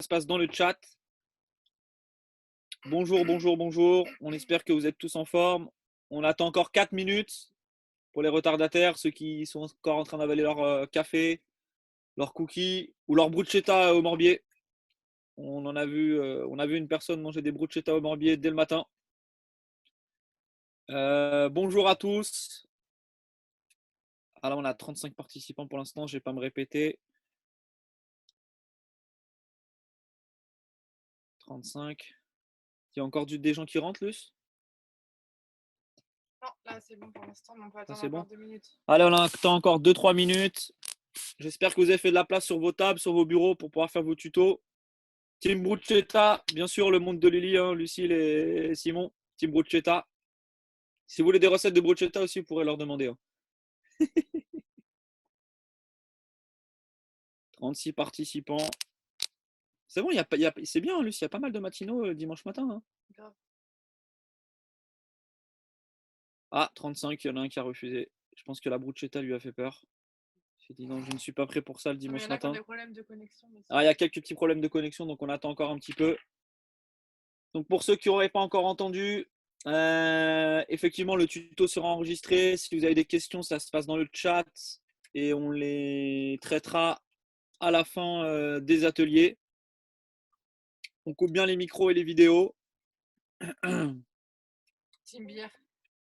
se passe dans le chat. Bonjour, bonjour, bonjour. On espère que vous êtes tous en forme. On attend encore 4 minutes pour les retardataires, ceux qui sont encore en train d'avaler leur café, leur cookie ou leur bruschetta au morbier. On a vu une personne manger des bruschetta au morbier dès le matin. Bonjour à tous. Alors on a 35 participants pour l'instant, je ne vais pas me répéter. 35. Il y a encore des gens qui rentrent, Luce? Non, là c'est bon pour l'instant, mais on peut attendre C'est encore bon. 2 minutes. Allez, on attend encore 2-3 minutes. J'espère que vous avez fait de la place sur vos tables, sur vos bureaux pour pouvoir faire vos tutos. Team Bruschetta, bien sûr, le monde de Lily, hein, Lucille et Simon. Team Bruschetta. Si vous voulez des recettes de Bruschetta aussi, vous pourrez leur demander. Hein. 36 participants. C'est bon, c'est bien, Lucie, il y a pas mal de matinaux dimanche matin. Hein. Grave. Ah, 35, il y en a un qui a refusé. Je pense que la Bruschetta lui a fait peur. J'ai dit non, je ne suis pas prêt pour ça le Il y dimanche en a qui ont matin. des problèmes de connexion. Mais Ah, il y a quelques petits problèmes de connexion, donc on attend encore un petit peu. Donc pour ceux qui n'auraient pas encore entendu, effectivement, le tuto sera enregistré. Si vous avez des questions, ça se passe dans le chat et on les traitera à la fin des ateliers. On coupe bien les micros et les vidéos. Team Beer.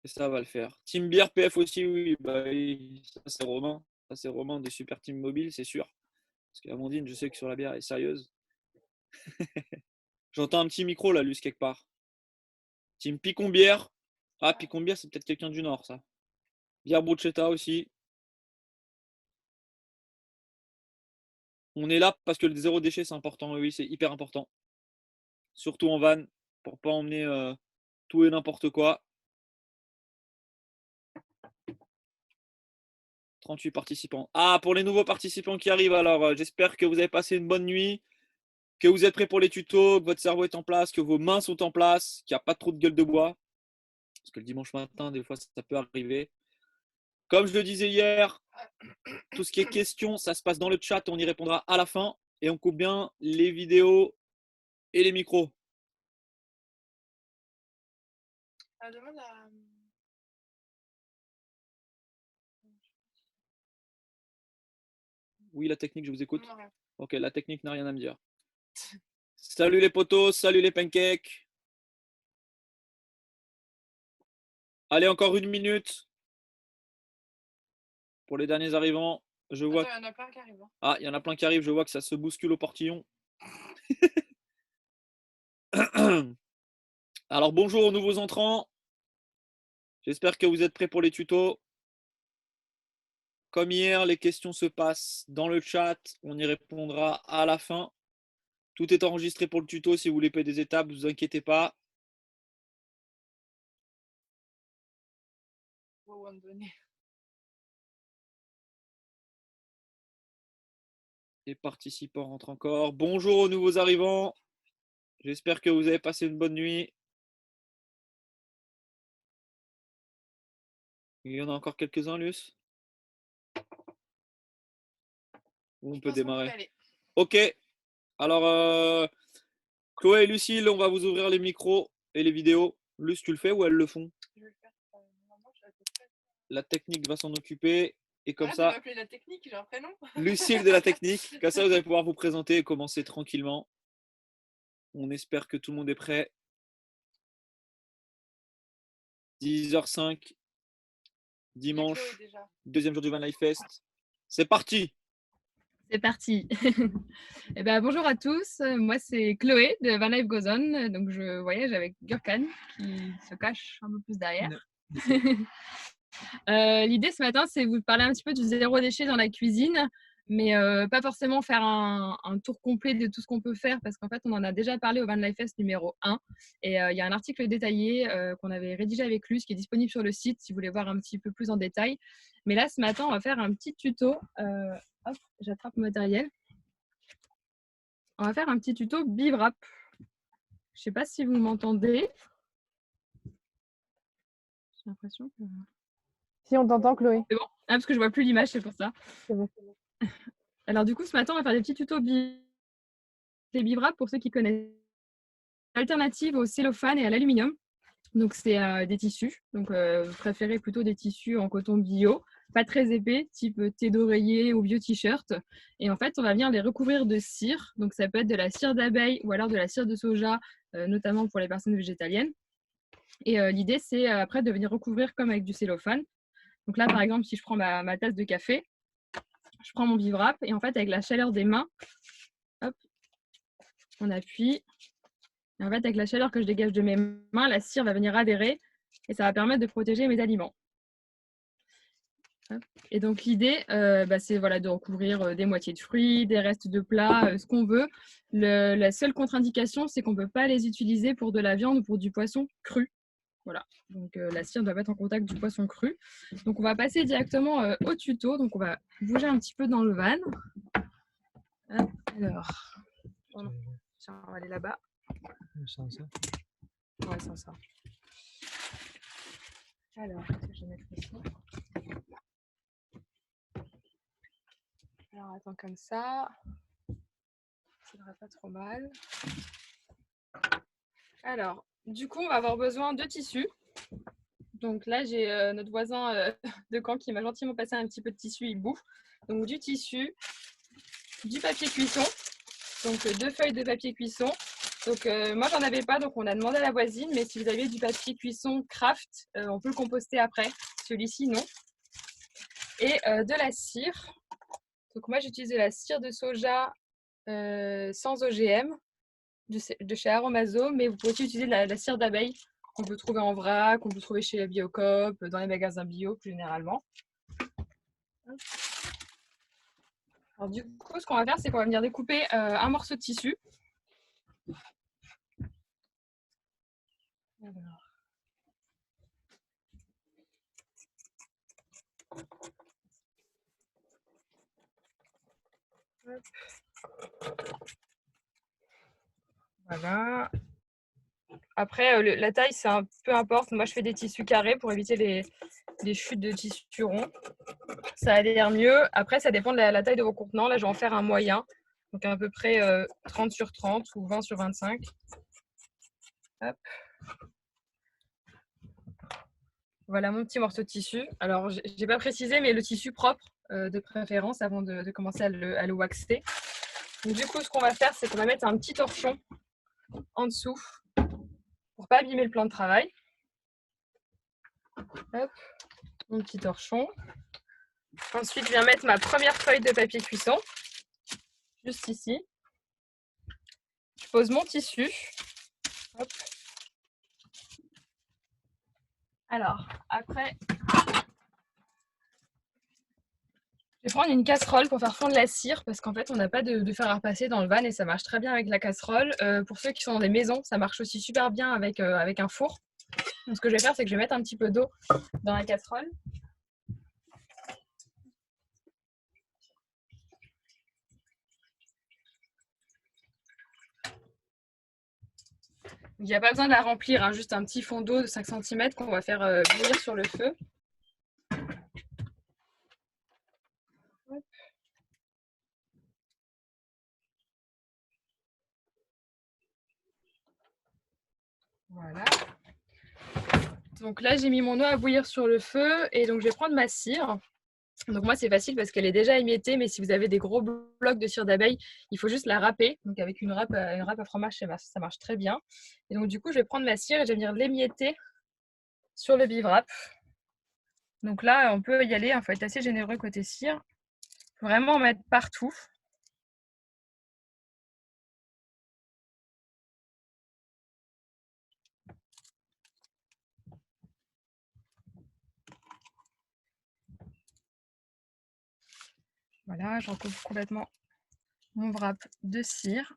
Et ça va le faire. Team Beer PF aussi, oui. Bah, oui. Ça c'est Romain. Ça c'est Romain de Super Team Mobile, c'est sûr. Parce qu'Amandine, je sais que sur la bière, elle est sérieuse. J'entends un petit micro là, Luce, quelque part. Team Picon-Bière. Ah, Picon-Bière, c'est peut-être quelqu'un du Nord, ça. Bière Bruschetta aussi. On est là parce que le zéro déchet, c'est important. Oui, c'est hyper important. Surtout en van, pour pas emmener tout et n'importe quoi. 38 participants. Ah, pour les nouveaux participants qui arrivent, alors j'espère que vous avez passé une bonne nuit, que vous êtes prêts pour les tutos, que votre cerveau est en place, que vos mains sont en place, qu'il n'y a pas trop de gueule de bois. Parce que le dimanche matin, des fois, ça peut arriver. Comme je le disais hier, tout ce qui est questions, ça se passe dans le chat, on y répondra à la fin. Et on coupe bien les vidéos et les micros. Demande à... Oui, la technique, je vous écoute. Non, rien. Ok, la technique n'a rien à me dire. Salut les potos, salut les pancakes. Allez, encore une minute pour les derniers arrivants. Je vois. Attends, il y en a plein qui arrivent. Hein. Ah, il y en a plein qui arrivent. Je vois que ça se bouscule au portillon. Alors, bonjour aux nouveaux entrants. J'espère que vous êtes prêts pour les tutos. Comme hier, les questions se passent dans le chat. On y répondra à la fin. Tout est enregistré pour le tuto. Si vous voulez payer des étapes, ne vous inquiétez pas. Les participants rentrent encore. Bonjour aux nouveaux arrivants. J'espère que vous avez passé une bonne nuit. Il y en a encore quelques-uns, Luce. Où on peut démarrer. Ok. Alors, Chloé et Lucille, on va vous ouvrir les micros et les vidéos. Luce, tu le fais ou elles le font? Je vais le faire. La technique va s'en occuper. Et comme Arrête de ça, m'appeler la technique, j'ai un prénom. Lucille de la technique. Comme ça, vous allez pouvoir vous présenter et commencer tranquillement. On espère que tout le monde est prêt. 10h05, dimanche, deuxième jour du Van Life Fest. C'est parti! C'est parti. Eh ben, bonjour à tous, moi c'est Chloé de Van Life Goes On. Donc je voyage avec Gurkan qui se cache un peu plus derrière. L'idée ce matin, c'est vous parler un petit peu du zéro déchet dans la cuisine, mais pas forcément faire un tour complet de tout ce qu'on peut faire, parce qu'en fait on en a déjà parlé au Van Life Fest numéro 1 et il y a un article détaillé qu'on avait rédigé avec Luce qui est disponible sur le site si vous voulez voir un petit peu plus en détail. Mais là ce matin on va faire un petit tuto. Hop, j'attrape le matériel. On va faire un petit tuto bivrap. Je sais pas si vous m'entendez. J'ai l'impression que... Si on t'entend, Chloé. C'est bon, parce que je vois plus l'image, c'est pour ça. C'est bon. Alors du coup, ce matin, on va faire des petits tutos bivrap. Les bivraps, pour ceux qui connaissent, alternative au cellophane et à l'aluminium. Donc, c'est des tissus. Donc, vous préférez plutôt des tissus en coton bio, pas très épais, type thé d'oreiller ou vieux t-shirt. Et en fait, on va venir les recouvrir de cire. Donc, ça peut être de la cire d'abeille ou alors de la cire de soja, notamment pour les personnes végétaliennes. Et l'idée, c'est après de venir recouvrir comme avec du cellophane. Donc là, par exemple, si je prends ma tasse de café, je prends mon bivrap et en fait, avec la chaleur des mains, hop, on appuie. Et en fait, avec la chaleur que je dégage de mes mains, la cire va venir adhérer et ça va permettre de protéger mes aliments. Et donc, l'idée, c'est voilà, de recouvrir des moitiés de fruits, des restes de plats, ce qu'on veut. La seule contre-indication, c'est qu'on ne peut pas les utiliser pour de la viande ou pour du poisson cru. Voilà, donc la cire doit être en contact du poisson cru. Donc, on va passer directement au tuto. Donc, on va bouger un petit peu dans le van. Hop, alors, tiens, on va aller là-bas. Sans ça. Ouais, sans ça. Alors, je vais mettre ici. Alors, attends, comme ça. Ça devrait pas trop mal. Alors, du coup, on va avoir besoin de tissus. Donc là, j'ai notre voisin de Caen qui m'a gentiment passé un petit peu de tissu, il bouffe. Donc du tissu, du papier cuisson, donc 2 feuilles de papier cuisson. Donc moi, j'en avais pas, donc on a demandé à la voisine, mais si vous avez du papier cuisson craft, on peut le composter après. Celui-ci, non. Et de la cire. Donc moi, j'utilise de la cire de soja sans OGM de chez Aromaso, mais vous pouvez aussi utiliser de la cire d'abeille qu'on peut trouver en vrac, qu'on peut trouver chez la Biocoop, dans les magasins bio plus généralement. Alors du coup, ce qu'on va faire, c'est qu'on va venir découper un morceau de tissu. Alors. Voilà. Après, la taille, c'est un peu importe. Moi, je fais des tissus carrés pour éviter les chutes de tissu rond. Ça adhère mieux. Après, ça dépend de la taille de vos contenants. Là, je vais en faire un moyen. Donc, à peu près 30 sur 30 ou 20 sur 25. Hop. Voilà mon petit morceau de tissu. Alors, je n'ai pas précisé, mais le tissu propre de préférence avant de commencer à le waxer. Donc, du coup, ce qu'on va faire, c'est qu'on va mettre un petit torchon en dessous pour ne pas abîmer le plan de travail. Hop, mon petit torchon. Ensuite, je viens mettre ma première feuille de papier cuisson, juste ici. Je pose mon tissu. Hop. Alors, après, je vais prendre une casserole pour faire fondre la cire parce qu'en fait, on n'a pas de fer à repasser dans le van et ça marche très bien avec la casserole. Pour ceux qui sont dans des maisons, ça marche aussi super bien avec un four. Donc, ce que je vais faire, c'est que je vais mettre un petit peu d'eau dans la casserole. Il n'y a pas besoin de la remplir, hein, juste un petit fond d'eau de 5 cm qu'on va faire bouillir sur le feu. Hop. Voilà. Donc là, j'ai mis mon eau à bouillir sur le feu et donc je vais prendre ma cire. Donc moi, c'est facile parce qu'elle est déjà émiettée, mais si vous avez des gros blocs de cire d'abeille, il faut juste la râper. Donc avec une râpe à fromage, ça marche très bien. Et donc du coup, je vais prendre ma cire et je vais venir l'émietter sur le bivrap. Donc là, on peut y aller, il faut être assez généreux côté cire. Il faut vraiment en mettre partout. Voilà, je recouvre complètement mon wrap de cire.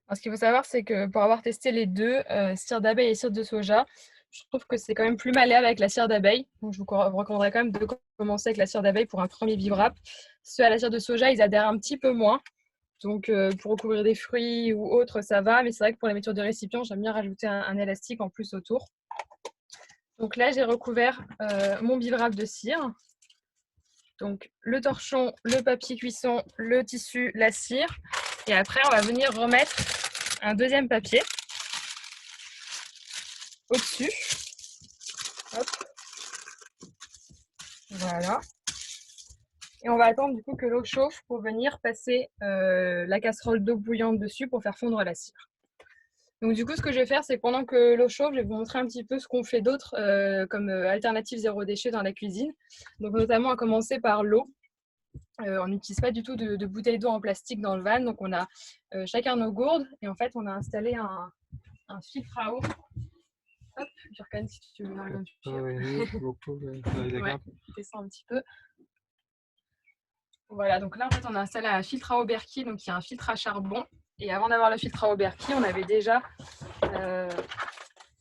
Alors, ce qu'il faut savoir, c'est que pour avoir testé les deux, cire d'abeille et cire de soja, je trouve que c'est quand même plus malléable avec la cire d'abeille. Donc, je vous recommanderais quand même de commencer avec la cire d'abeille pour un premier bivrap. Ceux à la cire de soja, ils adhèrent un petit peu moins. Donc, pour recouvrir des fruits ou autres, ça va. Mais c'est vrai que pour les métures de récipient, j'aime bien rajouter un élastique en plus autour. Donc là, j'ai recouvert mon bivrac de cire. Donc le torchon, le papier cuisson, le tissu, la cire. Et après, on va venir remettre un deuxième papier au-dessus. Hop. Voilà. Et on va attendre du coup que l'eau chauffe pour venir passer la casserole d'eau bouillante dessus pour faire fondre la cire. Donc du coup, ce que je vais faire, c'est pendant que l'eau chauffe, je vais vous montrer un petit peu ce qu'on fait d'autre comme alternative zéro déchet dans la cuisine. Donc notamment à commencer par l'eau. On n'utilise pas du tout de bouteilles d'eau en plastique dans le van. Donc on a chacun nos gourdes et en fait, on a installé un filtre à eau. Hop, Jurkan, si tu veux me regarder. Oui, beaucoup. Ouais, descends un petit peu. Voilà, donc là, en fait, on a installé un filtre à eau Berkey, donc il y a un filtre à charbon. Et avant d'avoir le filtre à eau Berkey, on avait déjà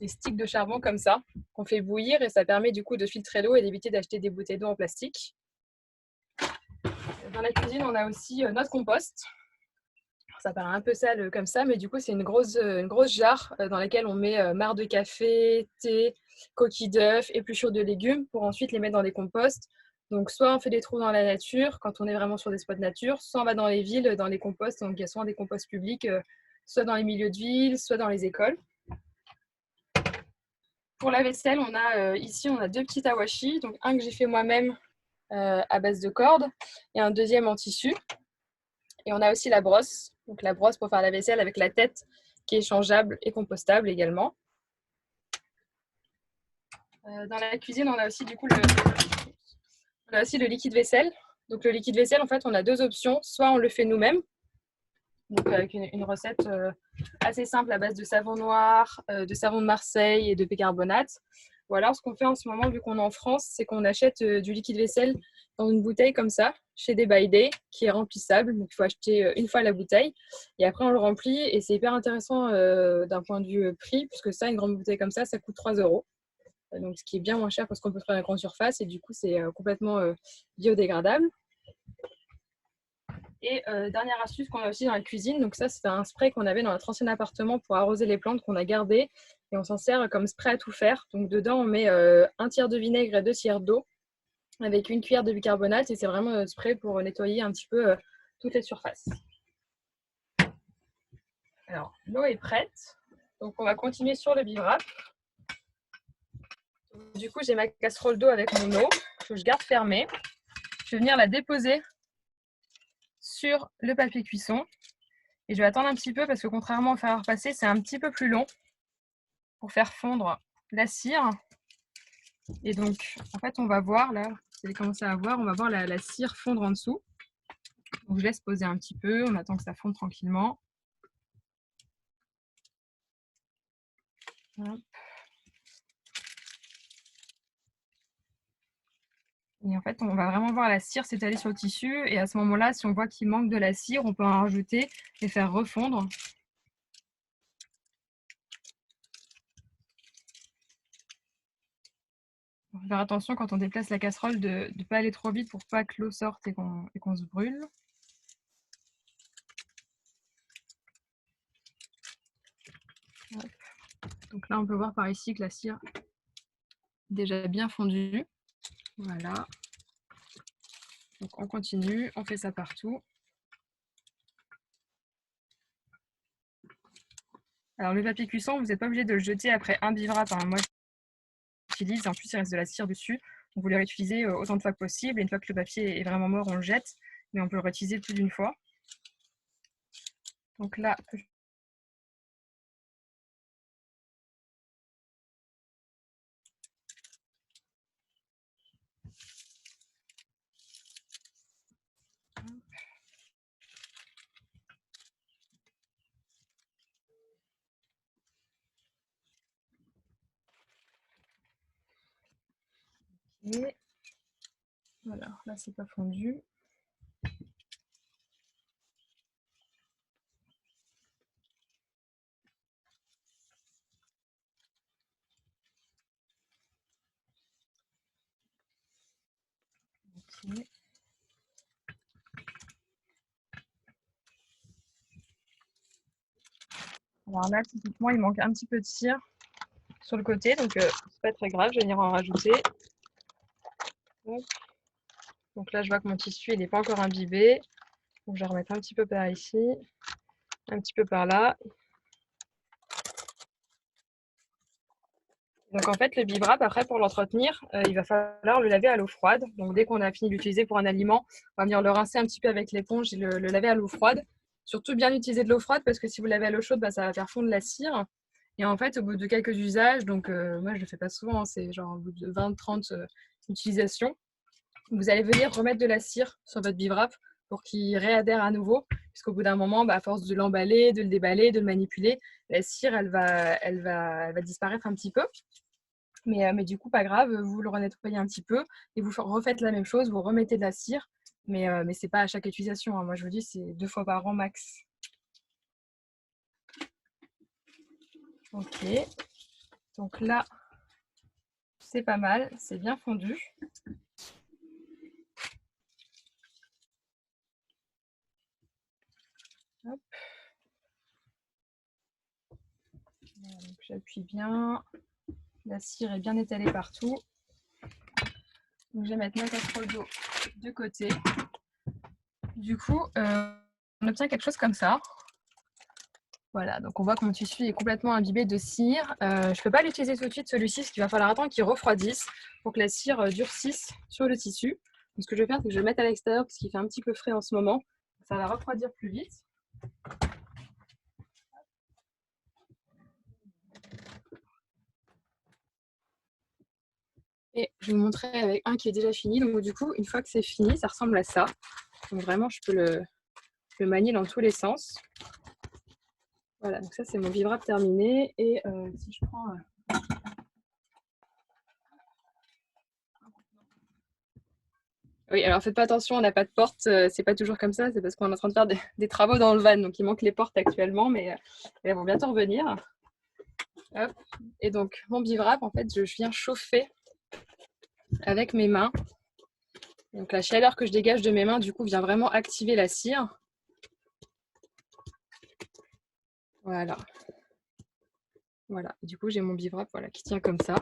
des sticks de charbon comme ça, qu'on fait bouillir et ça permet du coup de filtrer l'eau et d'éviter d'acheter des bouteilles d'eau en plastique. Dans la cuisine, on a aussi notre compost. Ça paraît un peu sale comme ça, mais du coup, c'est une grosse jarre dans laquelle on met marc de café, thé, coquilles d'œufs, épluchures de légumes pour ensuite les mettre dans des composts. Donc, soit on fait des trous dans la nature quand on est vraiment sur des spots nature, soit on va dans les villes, dans les composts. Donc, il y a souvent des composts publics, soit dans les milieux de ville, soit dans les écoles. Pour la vaisselle, on a ici on a deux petits tawashi, donc un que j'ai fait moi-même à base de corde et un deuxième en tissu. Et on a aussi la brosse, donc la brosse pour faire la vaisselle avec la tête qui est changeable et compostable également. Dans la cuisine, on a aussi du coup le liquide vaisselle. Donc le liquide vaisselle, en fait, on a deux options. Soit on le fait nous-mêmes, donc avec une recette assez simple à base de savon noir, de savon de Marseille et de bicarbonate. Ou alors, ce qu'on fait en ce moment, vu qu'on est en France, c'est qu'on achète du liquide vaisselle dans une bouteille comme ça, chez Day by Day, qui est remplissable. Donc, il faut acheter une fois la bouteille. Et après, on le remplit. Et c'est hyper intéressant d'un point de vue prix, puisque ça, une grande bouteille comme ça coûte 3 euros. Donc, ce qui est bien moins cher parce qu'on peut faire la grande surface. Et du coup, c'est complètement biodégradable. Et dernière astuce qu'on a aussi dans la cuisine, donc ça c'est un spray qu'on avait dans notre ancien appartement pour arroser les plantes qu'on a gardé et on s'en sert comme spray à tout faire. Donc dedans on met un tiers de vinaigre et 2 tiers d'eau avec une cuillère de bicarbonate et c'est vraiment un spray pour nettoyer un petit peu toutes les surfaces. Alors l'eau est prête, donc on va continuer sur le bivrac. Du coup j'ai ma casserole d'eau avec mon eau que je garde fermée. Je vais venir la déposer sur le papier cuisson. Et je vais attendre un petit peu parce que contrairement au fer à repasser, c'est un petit peu plus long pour faire fondre la cire. Et donc, en fait, on va voir, là, vous allez commencer à voir, on va voir la cire fondre en dessous. Donc, je laisse poser un petit peu, on attend que ça fonde tranquillement. Hop. Et en fait, on va vraiment voir la cire s'étaler sur le tissu. Et à ce moment-là, si on voit qu'il manque de la cire, on peut en rajouter et faire refondre. On va faire attention quand on déplace la casserole de ne pas aller trop vite pour pas que l'eau sorte et qu'on se brûle. Hop. Donc là, on peut voir par ici que la cire est déjà bien fondue. Voilà. Donc on continue, on fait ça partout. Alors le papier cuisson, vous n'êtes pas obligé de le jeter après un bivrac. Enfin, moi, j'utilise. En plus, il reste de la cire dessus. Donc vous le réutilisez autant de fois que possible. Et une fois que le papier est vraiment mort, on le jette. Mais on peut le réutiliser plus d'une fois. Donc là, et voilà, là c'est pas fondu. Okay. Alors là, typiquement, il manque un petit peu de cire. sur le côté, donc c'est pas très grave, je vais venir en rajouter. Hop. Donc là, je vois que mon tissu, il n'est pas encore imbibé. Donc je vais remettre un petit peu par ici, un petit peu par là. Donc en fait, le bivrap, après, pour l'entretenir, il va falloir le laver à l'eau froide. Donc dès qu'on a fini de l'utiliser pour un aliment, on va venir le rincer un petit peu avec l'éponge et le laver à l'eau froide. Surtout bien utiliser de l'eau froide parce que si vous lavez à l'eau chaude, bah, ça va faire fondre la cire. Et en fait, au bout de quelques usages, donc moi je ne le fais pas souvent, hein, c'est genre au bout de 20-30 utilisations, vous allez venir remettre de la cire sur votre bivrap pour qu'il réadhère à nouveau. Puisqu'au bout d'un moment, bah, à force de l'emballer, de le déballer, de le manipuler, la cire, elle va disparaître un petit peu. Mais du coup, pas grave, vous le renettoyez un petit peu et vous refaites la même chose, vous remettez de la cire. Mais ce n'est pas à chaque utilisation, hein. Moi, je vous dis, c'est 2 fois par an max. Ok. Donc là, c'est pas mal, c'est bien fondu. Hop. Voilà, donc j'appuie bien. La cire est bien étalée partout. Donc je vais mettre ma casserole d'eau de côté. Du coup, on obtient quelque chose comme ça. Voilà, donc on voit que mon tissu est complètement imbibé de cire. Je ne peux pas l'utiliser tout de suite celui-ci, parce qu'il va falloir attendre qu'il refroidisse pour que la cire durcisse sur le tissu. Donc ce que je vais faire, c'est que je vais le mettre à l'extérieur parce qu'il fait un petit peu frais en ce moment. Ça va refroidir plus vite. Et je vais vous montrer avec un qui est déjà fini. Donc du coup, une fois que c'est fini, ça ressemble à ça. Donc vraiment, je peux le manier dans tous les sens. Voilà, donc ça c'est mon bivrap terminé. Et si je prends... Oui, alors faites pas attention, on n'a pas de porte, c'est pas toujours comme ça, c'est parce qu'on est en train de faire des travaux dans le van, donc il manque les portes actuellement, mais elles vont bientôt revenir. Hop. Et donc mon bivrap, en fait, je viens chauffer avec mes mains. Donc la chaleur que je dégage de mes mains, du coup, vient vraiment activer la cire. Voilà. Voilà. Et du coup, j'ai mon bivrap qui tient comme ça.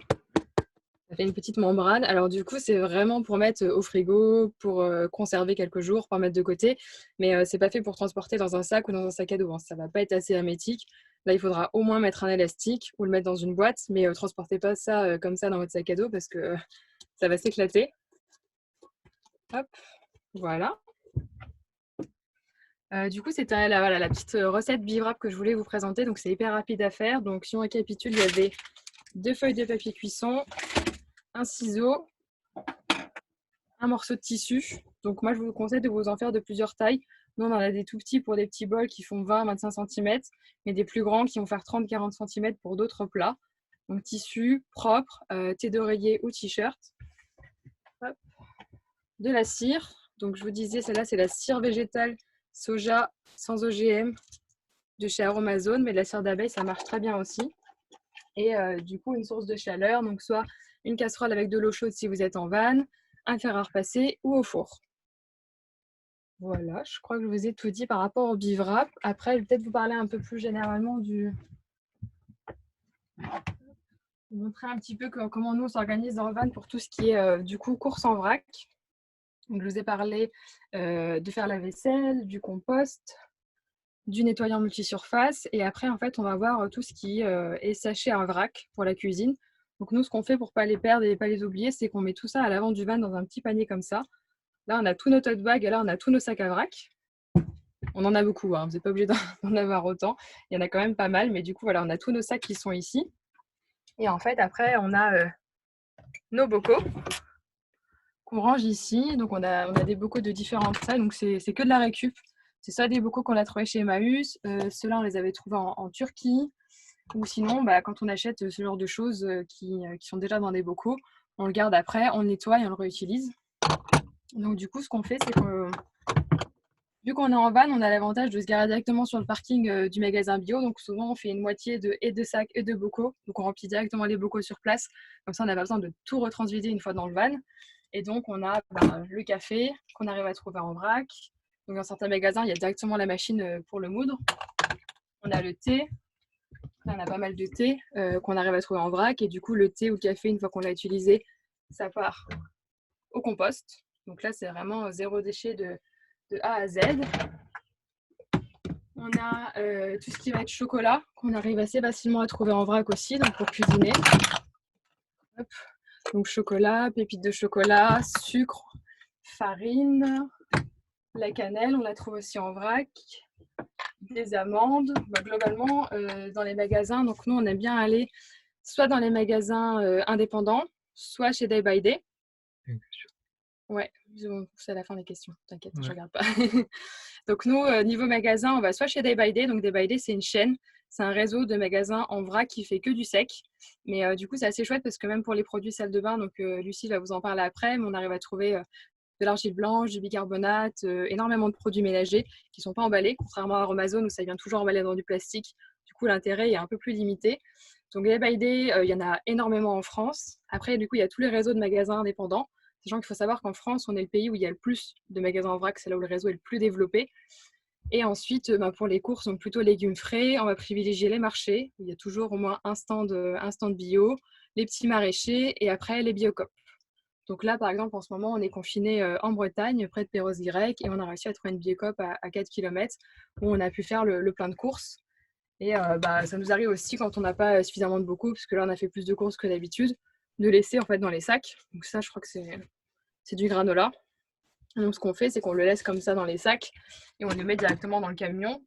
Ça fait une petite membrane. Alors du coup, c'est vraiment pour mettre au frigo, pour conserver quelques jours, pour mettre de côté. Mais c'est pas fait pour transporter dans un sac ou dans un sac à dos, hein. Ça va pas être assez hermétique. Là, il faudra au moins mettre un élastique ou le mettre dans une boîte. Mais transportez pas ça comme ça dans votre sac à dos parce que ça va s'éclater. Hop, voilà. Du coup, c'était la petite recette bivrap que je voulais vous présenter. Donc c'est hyper rapide à faire. Donc si on récapitule, il y avait 2 feuilles de papier cuisson, un ciseau, un morceau de tissu. Donc moi, je vous conseille de vous en faire de plusieurs tailles. Nous, on en a des tout petits pour des petits bols qui font 20-25 cm, mais des plus grands qui vont faire 30-40 cm pour d'autres plats. Donc tissu propre, thé d'oreiller ou t-shirt. De la cire. Donc je vous disais, celle-là, c'est la cire végétale soja sans OGM de chez Aromazone, mais de la cire d'abeille, ça marche très bien aussi. Et du coup, une source de chaleur, donc soit une casserole avec de l'eau chaude si vous êtes en van, un fer à repasser ou au four. Voilà, je crois que je vous ai tout dit par rapport au bivrap. Après, je vais peut-être vous parler un peu plus généralement vous montrer un petit peu comment nous on s'organise dans le van pour tout ce qui est du coup course en vrac. Donc, je vous ai parlé de faire la vaisselle, du compost, du nettoyant multisurface. Et après, en fait, on va voir tout ce qui est sachet en vrac pour la cuisine. Donc nous, ce qu'on fait pour ne pas les perdre et ne pas les oublier, c'est qu'on met tout ça à l'avant du van dans un petit panier comme ça. Là, on a tous nos tote bags et là, on a tous nos sacs à vrac. On en a beaucoup, hein. Vous n'êtes pas obligé d'en avoir autant. Il y en a quand même pas mal, mais du coup, voilà, on a tous nos sacs qui sont ici. Et en fait, après, on a nos bocaux qu'on range ici. Donc, on a des bocaux de différentes tailles. Donc, c'est que de la récup. C'est ça des bocaux qu'on a trouvés chez Emmaüs. Ceux-là, on les avait trouvés en Turquie. Ou sinon, quand on achète ce genre de choses qui sont déjà dans des bocaux, on le garde après, on le nettoie et on le réutilise. Donc du coup, ce qu'on fait, c'est que vu qu'on est en van, on a l'avantage de se garer directement sur le parking du magasin bio. Donc souvent, on fait une moitié de sacs et de bocaux. Donc on remplit directement les bocaux sur place. Comme ça, on n'a pas besoin de tout retransvider une fois dans le van. Et donc, on a le café qu'on arrive à trouver en vrac. Donc dans certains magasins, il y a directement la machine pour le moudre. On a le thé. Là, on a pas mal de thé qu'on arrive à trouver en vrac. Et du coup, le thé ou le café, une fois qu'on l'a utilisé, ça part au compost. Donc là, c'est vraiment zéro déchet de A à Z. On a tout ce qui va être chocolat, qu'on arrive assez facilement à trouver en vrac aussi, donc pour cuisiner. Hop. Donc chocolat, pépites de chocolat, sucre, farine, la cannelle, on la trouve aussi en vrac, des amandes. Globalement, dans les magasins, donc nous, on aime bien aller soit dans les magasins indépendants, soit chez Day by Day. Ouais, c'est à la fin des questions, t'inquiète, je regarde pas. Donc nous, niveau magasin, on va soit chez Day by Day. Donc Day by Day, c'est une chaîne, c'est un réseau de magasins en vrac qui fait que du sec. Mais du coup, c'est assez chouette parce que même pour les produits salle de bain, donc Lucie va vous en parler après, mais on arrive à trouver de l'argile blanche, du bicarbonate, énormément de produits ménagers qui ne sont pas emballés, contrairement à Amazon où ça vient toujours emballé dans du plastique. Du coup, l'intérêt est un peu plus limité. Donc Day by Day, il y en a énormément en France. Après, du coup, il y a tous les réseaux de magasins indépendants. Sachant qu'il faut savoir qu'en France, on est le pays où il y a le plus de magasins en vrac, c'est là où le réseau est le plus développé. Et ensuite, pour les courses, donc plutôt légumes frais, on va privilégier les marchés, où il y a toujours au moins un stand bio, les petits maraîchers et après les biocoop. Donc là, par exemple, en ce moment, on est confiné en Bretagne, près de Perros-Guirec, et on a réussi à trouver une biocoop à 4 km où on a pu faire le plein de courses. Et ça nous arrive aussi quand on n'a pas suffisamment de bocaux, parce que là, on a fait plus de courses que d'habitude, de laisser en fait dans les sacs. Donc ça, je crois que c'est du granola. Donc ce qu'on fait, c'est qu'on le laisse comme ça dans les sacs et on le met directement dans le camion.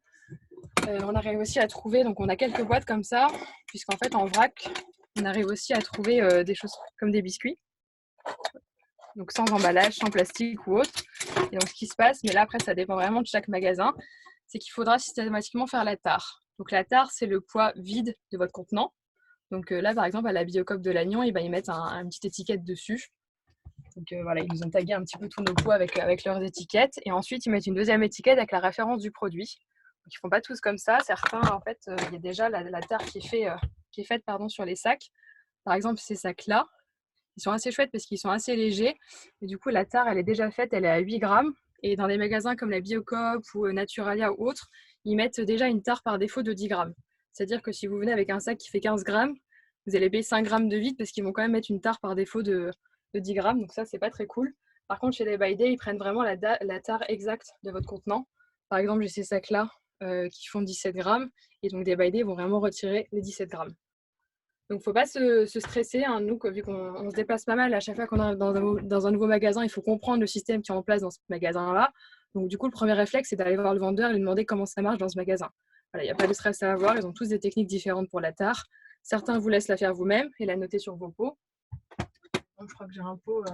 On arrive aussi à trouver, donc on a quelques boîtes comme ça, puisqu'en fait en vrac, on arrive aussi à trouver des choses comme des biscuits. Donc sans emballage, sans plastique ou autre. Et donc ce qui se passe, mais là après ça dépend vraiment de chaque magasin, c'est qu'il faudra systématiquement faire la tare. Donc la tare, c'est le poids vide de votre contenant. Donc là par exemple à la Biocoop de Lannion, ils mettent une petite étiquette dessus. Donc voilà, ils nous ont tagué un petit peu tous nos pots avec leurs étiquettes. Et ensuite, ils mettent une deuxième étiquette avec la référence du produit. Donc ils ne font pas tous comme ça. Certains, en fait, il y a déjà la tare qui est faite sur les sacs. Par exemple, ces sacs-là, ils sont assez chouettes parce qu'ils sont assez légers. Et du coup, la tare, elle est déjà faite, elle est à 8 grammes. Et dans des magasins comme la Biocoop ou Naturalia ou autres, ils mettent déjà une tare par défaut de 10 grammes. C'est-à-dire que si vous venez avec un sac qui fait 15 grammes, vous allez payer 5 grammes de vide parce qu'ils vont quand même mettre une tare par défaut de 10 grammes. Donc ça, c'est pas très cool. Par contre, chez Day by Day, ils prennent vraiment la tare exacte de votre contenant. Par exemple, j'ai ces sacs-là qui font 17 grammes. Et donc, Day by Day vont vraiment retirer les 17 grammes. Donc, il ne faut pas se stresser. Hein. Nous, vu qu'on se déplace pas mal, à chaque fois qu'on arrive dans un nouveau magasin, il faut comprendre le système qui est en place dans ce magasin-là. Donc, du coup, le premier réflexe, c'est d'aller voir le vendeur et lui demander comment ça marche dans ce magasin. Voilà, il n'y a pas de stress à avoir. Ils ont tous des techniques différentes pour la tare. Certains vous laissent la faire vous-même et la noter sur vos pots. Donc, je crois que j'ai un pot.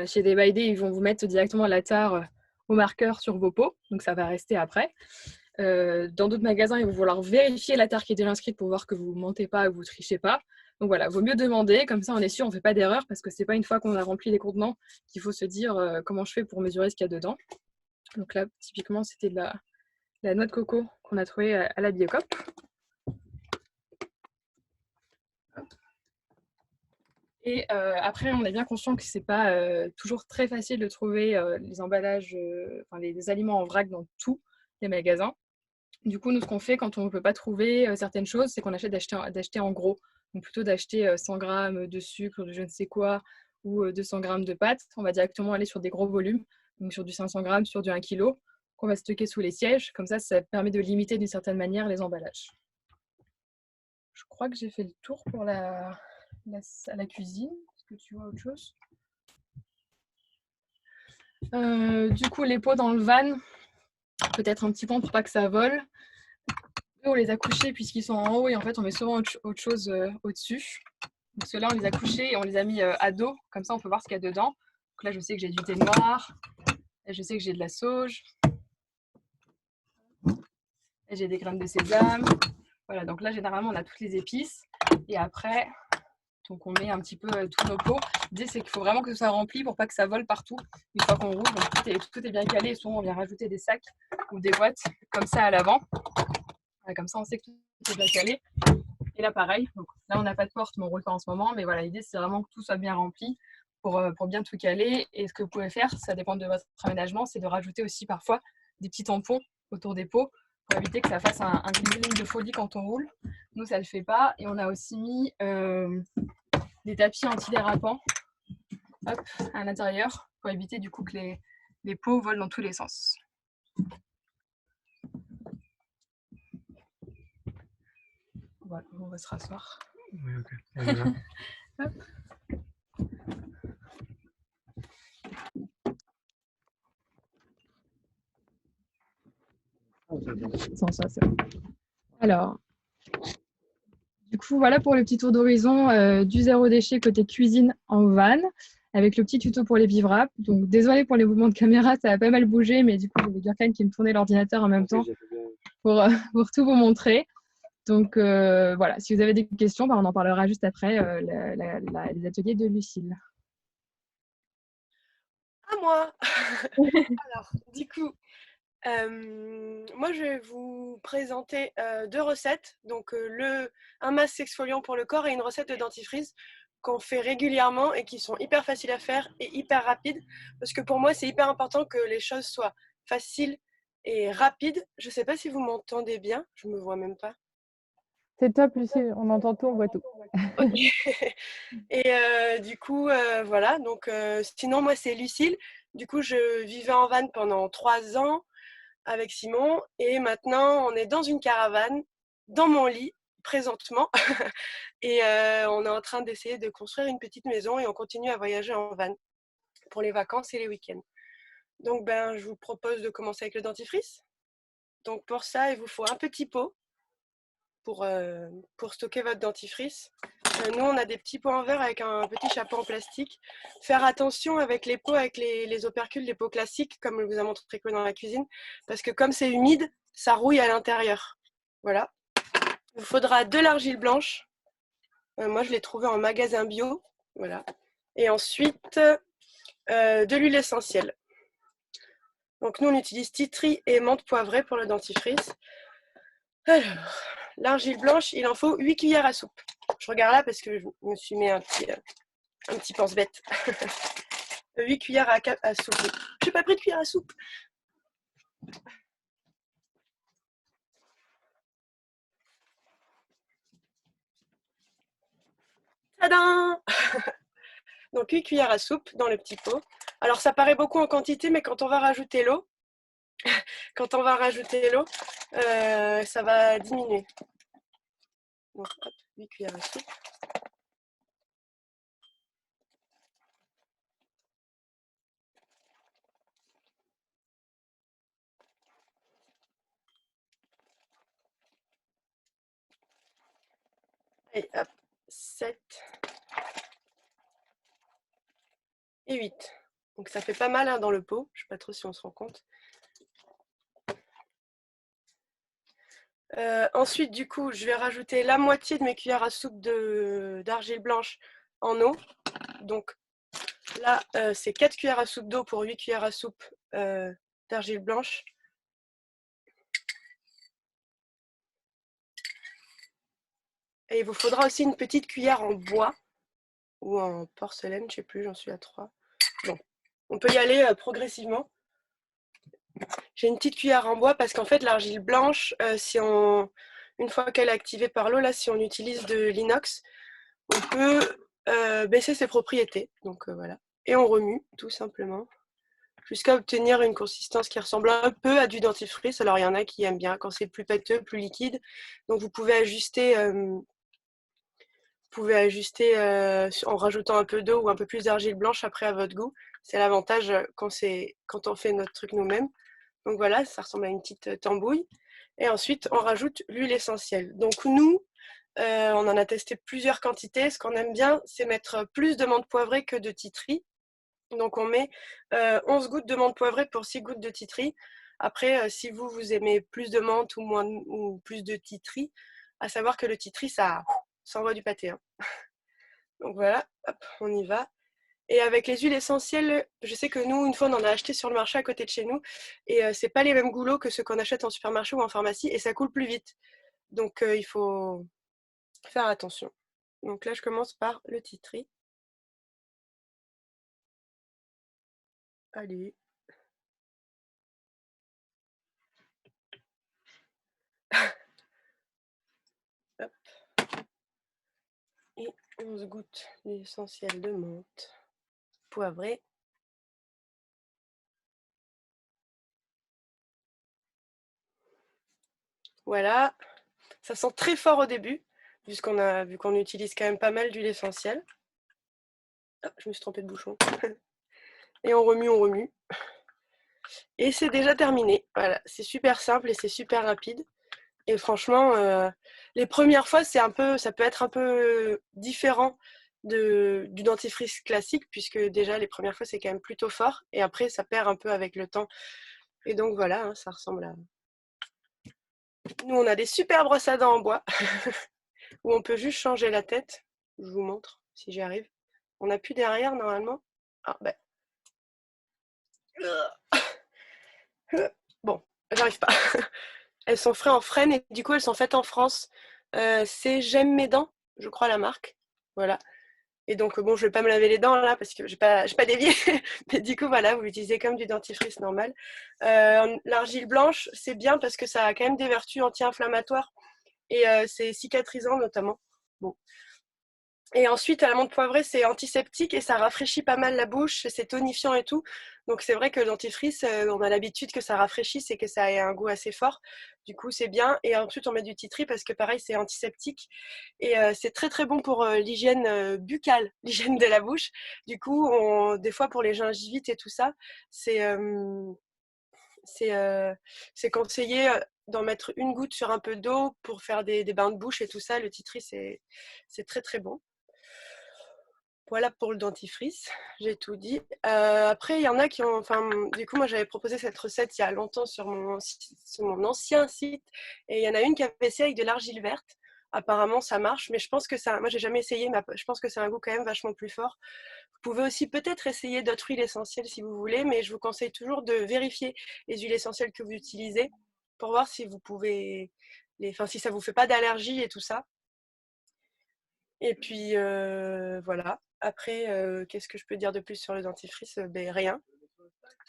Chez Day by Day, ils vont vous mettre directement la tare au marqueur sur vos pots. Donc, ça va rester après. Dans d'autres magasins, ils vont vouloir vérifier la tare qui est déjà inscrite pour voir que vous ne mentez pas ou vous ne trichez pas. Donc voilà, il vaut mieux demander, comme ça on est sûr, on ne fait pas d'erreur, parce que ce n'est pas une fois qu'on a rempli les contenants qu'il faut se dire comment je fais pour mesurer ce qu'il y a dedans. Donc là, typiquement, c'était de la noix de coco qu'on a trouvée à la Biocoop. Et après, on est bien conscient que ce n'est pas toujours très facile de trouver les emballages, les aliments en vrac dans tous les magasins. Du coup, nous, ce qu'on fait quand on ne peut pas trouver certaines choses, c'est qu'on essaie d'acheter en gros. Donc, plutôt d'acheter 100 grammes de sucre, de je ne sais quoi, ou 200 grammes de pâtes, on va directement aller sur des gros volumes, donc sur du 500 grammes, sur du 1 kg, qu'on va stocker sous les sièges. Comme ça permet de limiter d'une certaine manière les emballages. Je crois que j'ai fait le tour pour la cuisine. Est-ce que tu vois autre chose ? Du coup, les pots dans le van, peut-être un petit pont pour pas que ça vole. On les a couchés puisqu'ils sont en haut et en fait on met souvent autre chose au-dessus. Donc ceux-là on les a couchés et on les a mis à dos, comme ça on peut voir ce qu'il y a dedans. Donc là je sais que j'ai du thé noir, et je sais que j'ai de la sauge, et j'ai des graines de sésame. Voilà, donc là généralement on a toutes les épices et après donc on met un petit peu tous nos pots. L'idée c'est qu'il faut vraiment que ce soit rempli pour pas que ça vole partout une fois qu'on roule. Donc tout est bien calé et souvent on vient rajouter des sacs ou des boîtes comme ça à l'avant. Comme ça, on sait que tout est bien calé. Et là, pareil. Donc, là, on n'a pas de porte, mais on roule pas en ce moment. Mais voilà, l'idée, c'est vraiment que tout soit bien rempli pour bien tout caler. Et ce que vous pouvez faire, ça dépend de votre aménagement, c'est de rajouter aussi parfois des petits tampons autour des pots pour éviter que ça fasse un glimmering de folie quand on roule. Nous, ça ne le fait pas. Et on a aussi mis des tapis antidérapants à l'intérieur pour éviter du coup que les pots volent dans tous les sens. Voilà, on va se rasseoir. Oui, ok. On y va. Hop. Sans ça, c'est bon. Alors, du coup, voilà pour le petit tour d'horizon du zéro déchet côté cuisine en van, avec le petit tuto pour les bivraps. Donc, désolé pour les mouvements de caméra, ça a pas mal bougé, mais du coup, j'avais Gurkan qui me tournait l'ordinateur en même temps pour tout vous montrer. Donc, voilà, si vous avez des questions, on en parlera juste après les ateliers de Lucille. À moi. Alors, du coup, moi, je vais vous présenter 2 recettes. Donc, un masque exfoliant pour le corps et une recette de dentifrice qu'on fait régulièrement et qui sont hyper faciles à faire et hyper rapides. Parce que pour moi, c'est hyper important que les choses soient faciles et rapides. Je ne sais pas si vous m'entendez bien. Je ne me vois même pas. C'est top, Lucie. On entend tout, on voit tout. Ok. Et du coup, voilà. Donc, sinon, moi, c'est Lucille. Du coup, je vivais en van pendant 3 ans avec Simon. Et maintenant, on est dans une caravane, dans mon lit, présentement. Et on est en train d'essayer de construire une petite maison et on continue à voyager en van pour les vacances et les week-ends. Donc, je vous propose de commencer avec le dentifrice. Donc, pour ça, il vous faut un petit pot pour stocker votre dentifrice. Nous, on a des petits pots en verre avec un petit chapeau en plastique. Faire attention avec les pots, avec les opercules, les pots classiques, comme je vous a montré dans la cuisine, parce que comme c'est humide, ça rouille à l'intérieur. Voilà. Il vous faudra de l'argile blanche. Moi, je l'ai trouvé en magasin bio. Voilà. Et ensuite, de l'huile essentielle. Donc, nous, on utilise tea tree et menthe poivrée pour le dentifrice. Alors, l'argile blanche, il en faut 8 cuillères à soupe. Je regarde là parce que je me suis mis un petit pense-bête. 8 cuillères à soupe. J'ai pas pris de cuillère à soupe. Tadam. Donc 8 cuillères à soupe dans le petit pot. Alors ça paraît beaucoup en quantité, mais quand on va rajouter l'eau, ça va diminuer. Donc hop, 8 cuillères à soupe. Et hop, 7 et 8. Donc ça fait pas mal dans le pot. Je ne sais pas trop si on se rend compte. Ensuite, du coup, je vais rajouter la moitié de mes cuillères à soupe d'argile blanche en eau. Donc là, c'est 4 cuillères à soupe d'eau pour 8 cuillères à soupe d'argile blanche. Et il vous faudra aussi une petite cuillère en bois ou en porcelaine, je ne sais plus, j'en suis à 3. Bon, on peut y aller progressivement. J'ai une petite cuillère en bois parce qu'en fait, l'argile blanche, une fois qu'elle est activée par l'eau, là, si on utilise de l'inox, on peut baisser ses propriétés. Donc voilà. Et on remue, tout simplement, jusqu'à obtenir une consistance qui ressemble un peu à du dentifrice. Alors, il y en a qui aiment bien quand c'est plus pâteux, plus liquide. Donc, vous pouvez ajuster en rajoutant un peu d'eau ou un peu plus d'argile blanche après à votre goût. C'est l'avantage quand on fait notre truc nous-mêmes. Donc voilà, ça ressemble à une petite tambouille. Et ensuite, on rajoute l'huile essentielle. Donc nous, on en a testé plusieurs quantités. Ce qu'on aime bien, c'est mettre plus de menthe poivrée que de tea tree. Donc on met 11 gouttes de menthe poivrée pour 6 gouttes de tea tree. Après, si vous aimez plus de menthe ou plus de tea tree, à savoir que le tea tree, ça envoie du pâté. Hein. Donc voilà, hop, on y va. Et avec les huiles essentielles, je sais que nous, une fois, on en a acheté sur le marché à côté de chez nous. Et c'est pas les mêmes goulots que ceux qu'on achète en supermarché ou en pharmacie. Et ça coule plus vite. Donc il faut faire attention. Donc là, je commence par le tea tree. Allez. 11 gouttes d'essentiel de menthe poivré. Voilà, ça sent très fort au début, vu qu'on utilise quand même pas mal d'huile essentielle. Ah, je me suis trompée de bouchon. Et on remue. Et c'est déjà terminé. Voilà, c'est super simple et c'est super rapide. Et franchement, les premières fois, ça peut être un peu différent du dentifrice classique, puisque déjà les premières fois, c'est quand même plutôt fort. Et après, ça perd un peu avec le temps. Et donc voilà, hein, ça ressemble à... Nous, on a des super brosses à dents en bois, où on peut juste changer la tête. Je vous montre, si j'y arrive. On n'a plus derrière, normalement. Ah, ben... Bon, j'arrive pas. Elles sont faites en Fresnes et du coup, elles sont faites en France. C'est J'aime mes dents, je crois, la marque. Voilà. Et donc, bon, je vais pas me laver les dents là parce que j'ai pas dévié. Mais du coup, voilà, vous l'utilisez comme du dentifrice normal. L'argile blanche, c'est bien parce que ça a quand même des vertus anti-inflammatoires et c'est cicatrisant notamment. Bon. Et ensuite, à la menthe poivrée, c'est antiseptique et ça rafraîchit pas mal la bouche, c'est tonifiant et tout. Donc c'est vrai que le dentifrice, on a l'habitude que ça rafraîchisse et que ça ait un goût assez fort. Du coup, c'est bien. Et ensuite, on met du tea tree parce que pareil, c'est antiseptique. Et c'est très très bon pour l'hygiène buccale, l'hygiène de la bouche. Du coup, des fois pour les gingivites et tout ça, c'est c'est c'est conseillé d'en mettre une goutte sur un peu d'eau pour faire des bains de bouche et tout ça. Le tea tree, c'est très très bon. Voilà pour le dentifrice, j'ai tout dit. Après, il y en a qui ont... Enfin, du coup, moi, j'avais proposé cette recette il y a longtemps sur mon ancien site. Et il y en a une qui avait essayé avec de l'argile verte. Apparemment, ça marche, mais je pense que ça... Moi, j'ai jamais essayé, mais je pense que c'est un goût quand même vachement plus fort. Vous pouvez aussi peut-être essayer d'autres huiles essentielles si vous voulez, mais je vous conseille toujours de vérifier les huiles essentielles que vous utilisez pour voir si vous pouvez... Enfin, si ça vous fait pas d'allergie et tout ça. Et puis voilà. Après, qu'est-ce que je peux dire de plus sur le dentifrice? Ben, rien.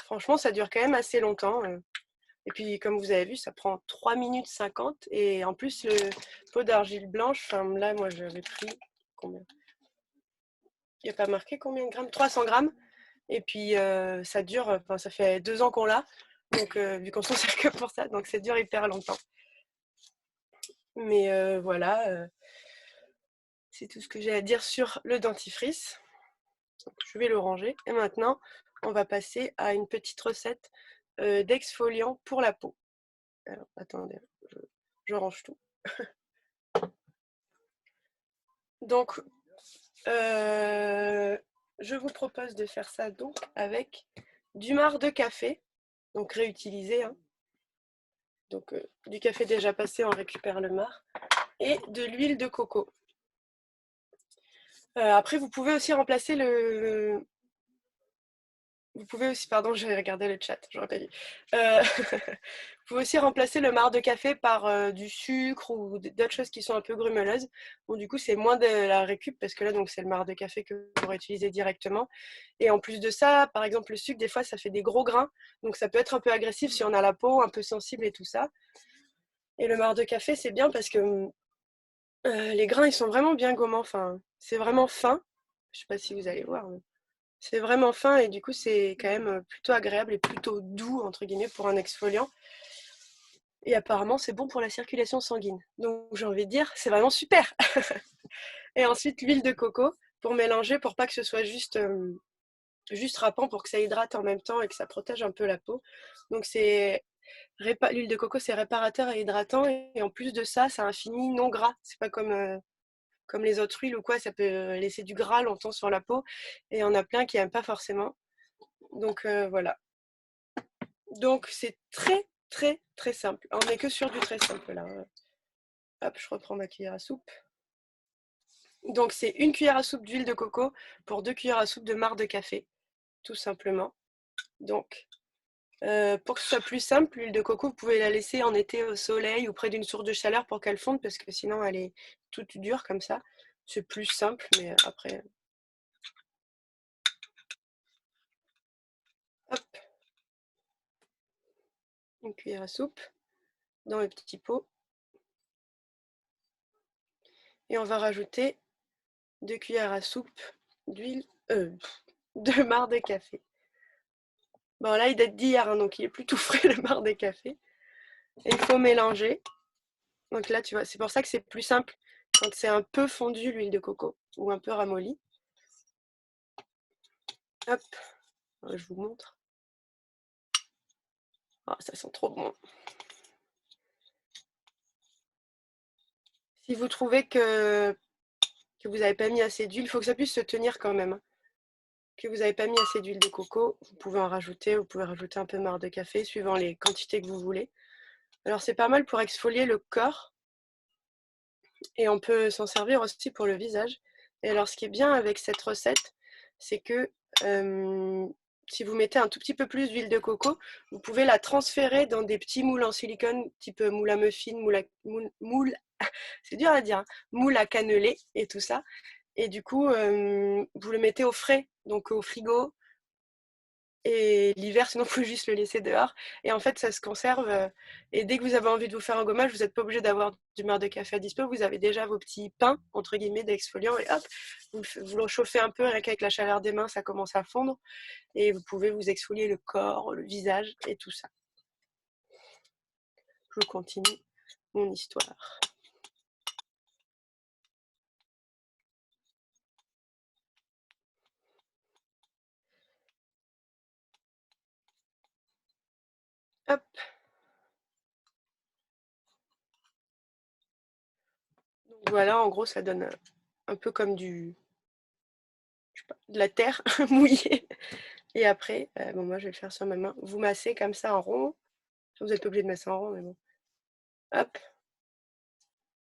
Franchement, ça dure quand même assez longtemps. Et puis, comme vous avez vu, ça prend 3 minutes 50. Et en plus, le pot d'argile blanche, enfin, là, moi, j'avais pris combien? Il n'y a pas marqué combien de grammes? 300 grammes. Et puis, ça dure, enfin, ça fait 2 ans qu'on l'a. Donc, vu qu'on s'en sert que pour ça, donc ça dure hyper longtemps. Mais voilà, c'est tout ce que j'ai à dire sur le dentifrice. Donc, je vais le ranger. Et maintenant, on va passer à une petite recette d'exfoliant pour la peau. Alors, attendez, je range tout. Donc, je vous propose de faire ça donc avec du marc de café, donc réutilisé. Hein. Donc, du café déjà passé, on récupère le marc. Et de l'huile de coco. Après, vous pouvez aussi remplacer le... Vous pouvez aussi, pardon, j'ai regardé le chat, j'aurais pas dit. Vous pouvez aussi remplacer le marc de café par du sucre ou d'autres choses qui sont un peu grumeleuses. Bon, du coup, c'est moins de la récup parce que là, donc, c'est le marc de café que vous pourrez utiliser directement. Et en plus de ça, par exemple, le sucre, des fois, ça fait des gros grains. Donc, ça peut être un peu agressif si on a la peau un peu sensible et tout ça. Et le marc de café, c'est bien parce que les grains, ils sont vraiment bien gommants. Enfin, c'est vraiment fin. Je sais pas si vous allez voir. Mais... C'est vraiment fin et du coup, c'est quand même plutôt agréable et plutôt doux, entre guillemets, pour un exfoliant. Et apparemment, c'est bon pour la circulation sanguine. Donc, j'ai envie de dire, c'est vraiment super. Et ensuite, l'huile de coco pour mélanger, pour pas que ce soit juste râpant, pour que ça hydrate en même temps et que ça protège un peu la peau. Donc, l'huile de coco, c'est réparateur et hydratant. Et en plus de ça, ça a un fini non gras. C'est pas comme les autres huiles ou quoi, ça peut laisser du gras longtemps sur la peau. Et il y en a plein qui n'aiment pas forcément. Donc voilà. Donc c'est très très très simple. On n'est que sur du très simple là. Hop, je reprends ma cuillère à soupe. Donc c'est une cuillère à soupe d'huile de coco pour 2 cuillères à soupe de marc de café, tout simplement. Donc pour que ce soit plus simple, l'huile de coco, vous pouvez la laisser en été au soleil ou près d'une source de chaleur pour qu'elle fonde parce que sinon elle est toute dure comme ça. C'est plus simple, mais après... Hop, une cuillère à soupe dans le petit pot. Et on va rajouter 2 cuillères à soupe d'huile, de marc de café. Bon, là, il date d'hier, hein, donc il est plus tout frais, le marc de café. Et il faut mélanger. Donc là, tu vois, c'est pour ça que c'est plus simple quand c'est un peu fondu l'huile de coco ou un peu ramolli. Hop, je vous montre. Oh, ça sent trop bon. Si vous trouvez que vous n'avez pas mis assez d'huile, il faut que ça puisse se tenir quand même. Que vous n'avez pas mis assez d'huile de coco, vous pouvez en rajouter. Vous pouvez rajouter un peu marc de café suivant les quantités que vous voulez. Alors c'est pas mal pour exfolier le corps et on peut s'en servir aussi pour le visage. Et alors ce qui est bien avec cette recette, c'est que si vous mettez un tout petit peu plus d'huile de coco, vous pouvez la transférer dans des petits moules en silicone, type moule à muffins, moule c'est dur à dire, hein, moule à cannelé et tout ça. Et du coup, vous le mettez au frais, donc au frigo. Et l'hiver, sinon, il faut juste le laisser dehors. Et en fait, ça se conserve. Et dès que vous avez envie de vous faire un gommage, vous n'êtes pas obligé d'avoir du marc de café à dispo. Vous avez déjà vos petits pains, entre guillemets, d'exfoliant. Et hop, vous le chauffez un peu, rien qu'avec la chaleur des mains, ça commence à fondre. Et vous pouvez vous exfolier le corps, le visage et tout ça. Je continue mon histoire. Hop. Donc voilà, en gros, ça donne un peu comme de la terre mouillée. Et après, bon, moi, je vais le faire sur ma main. Vous massez comme ça en rond. Vous n'êtes pas obligé de masser en rond, mais bon. Hop.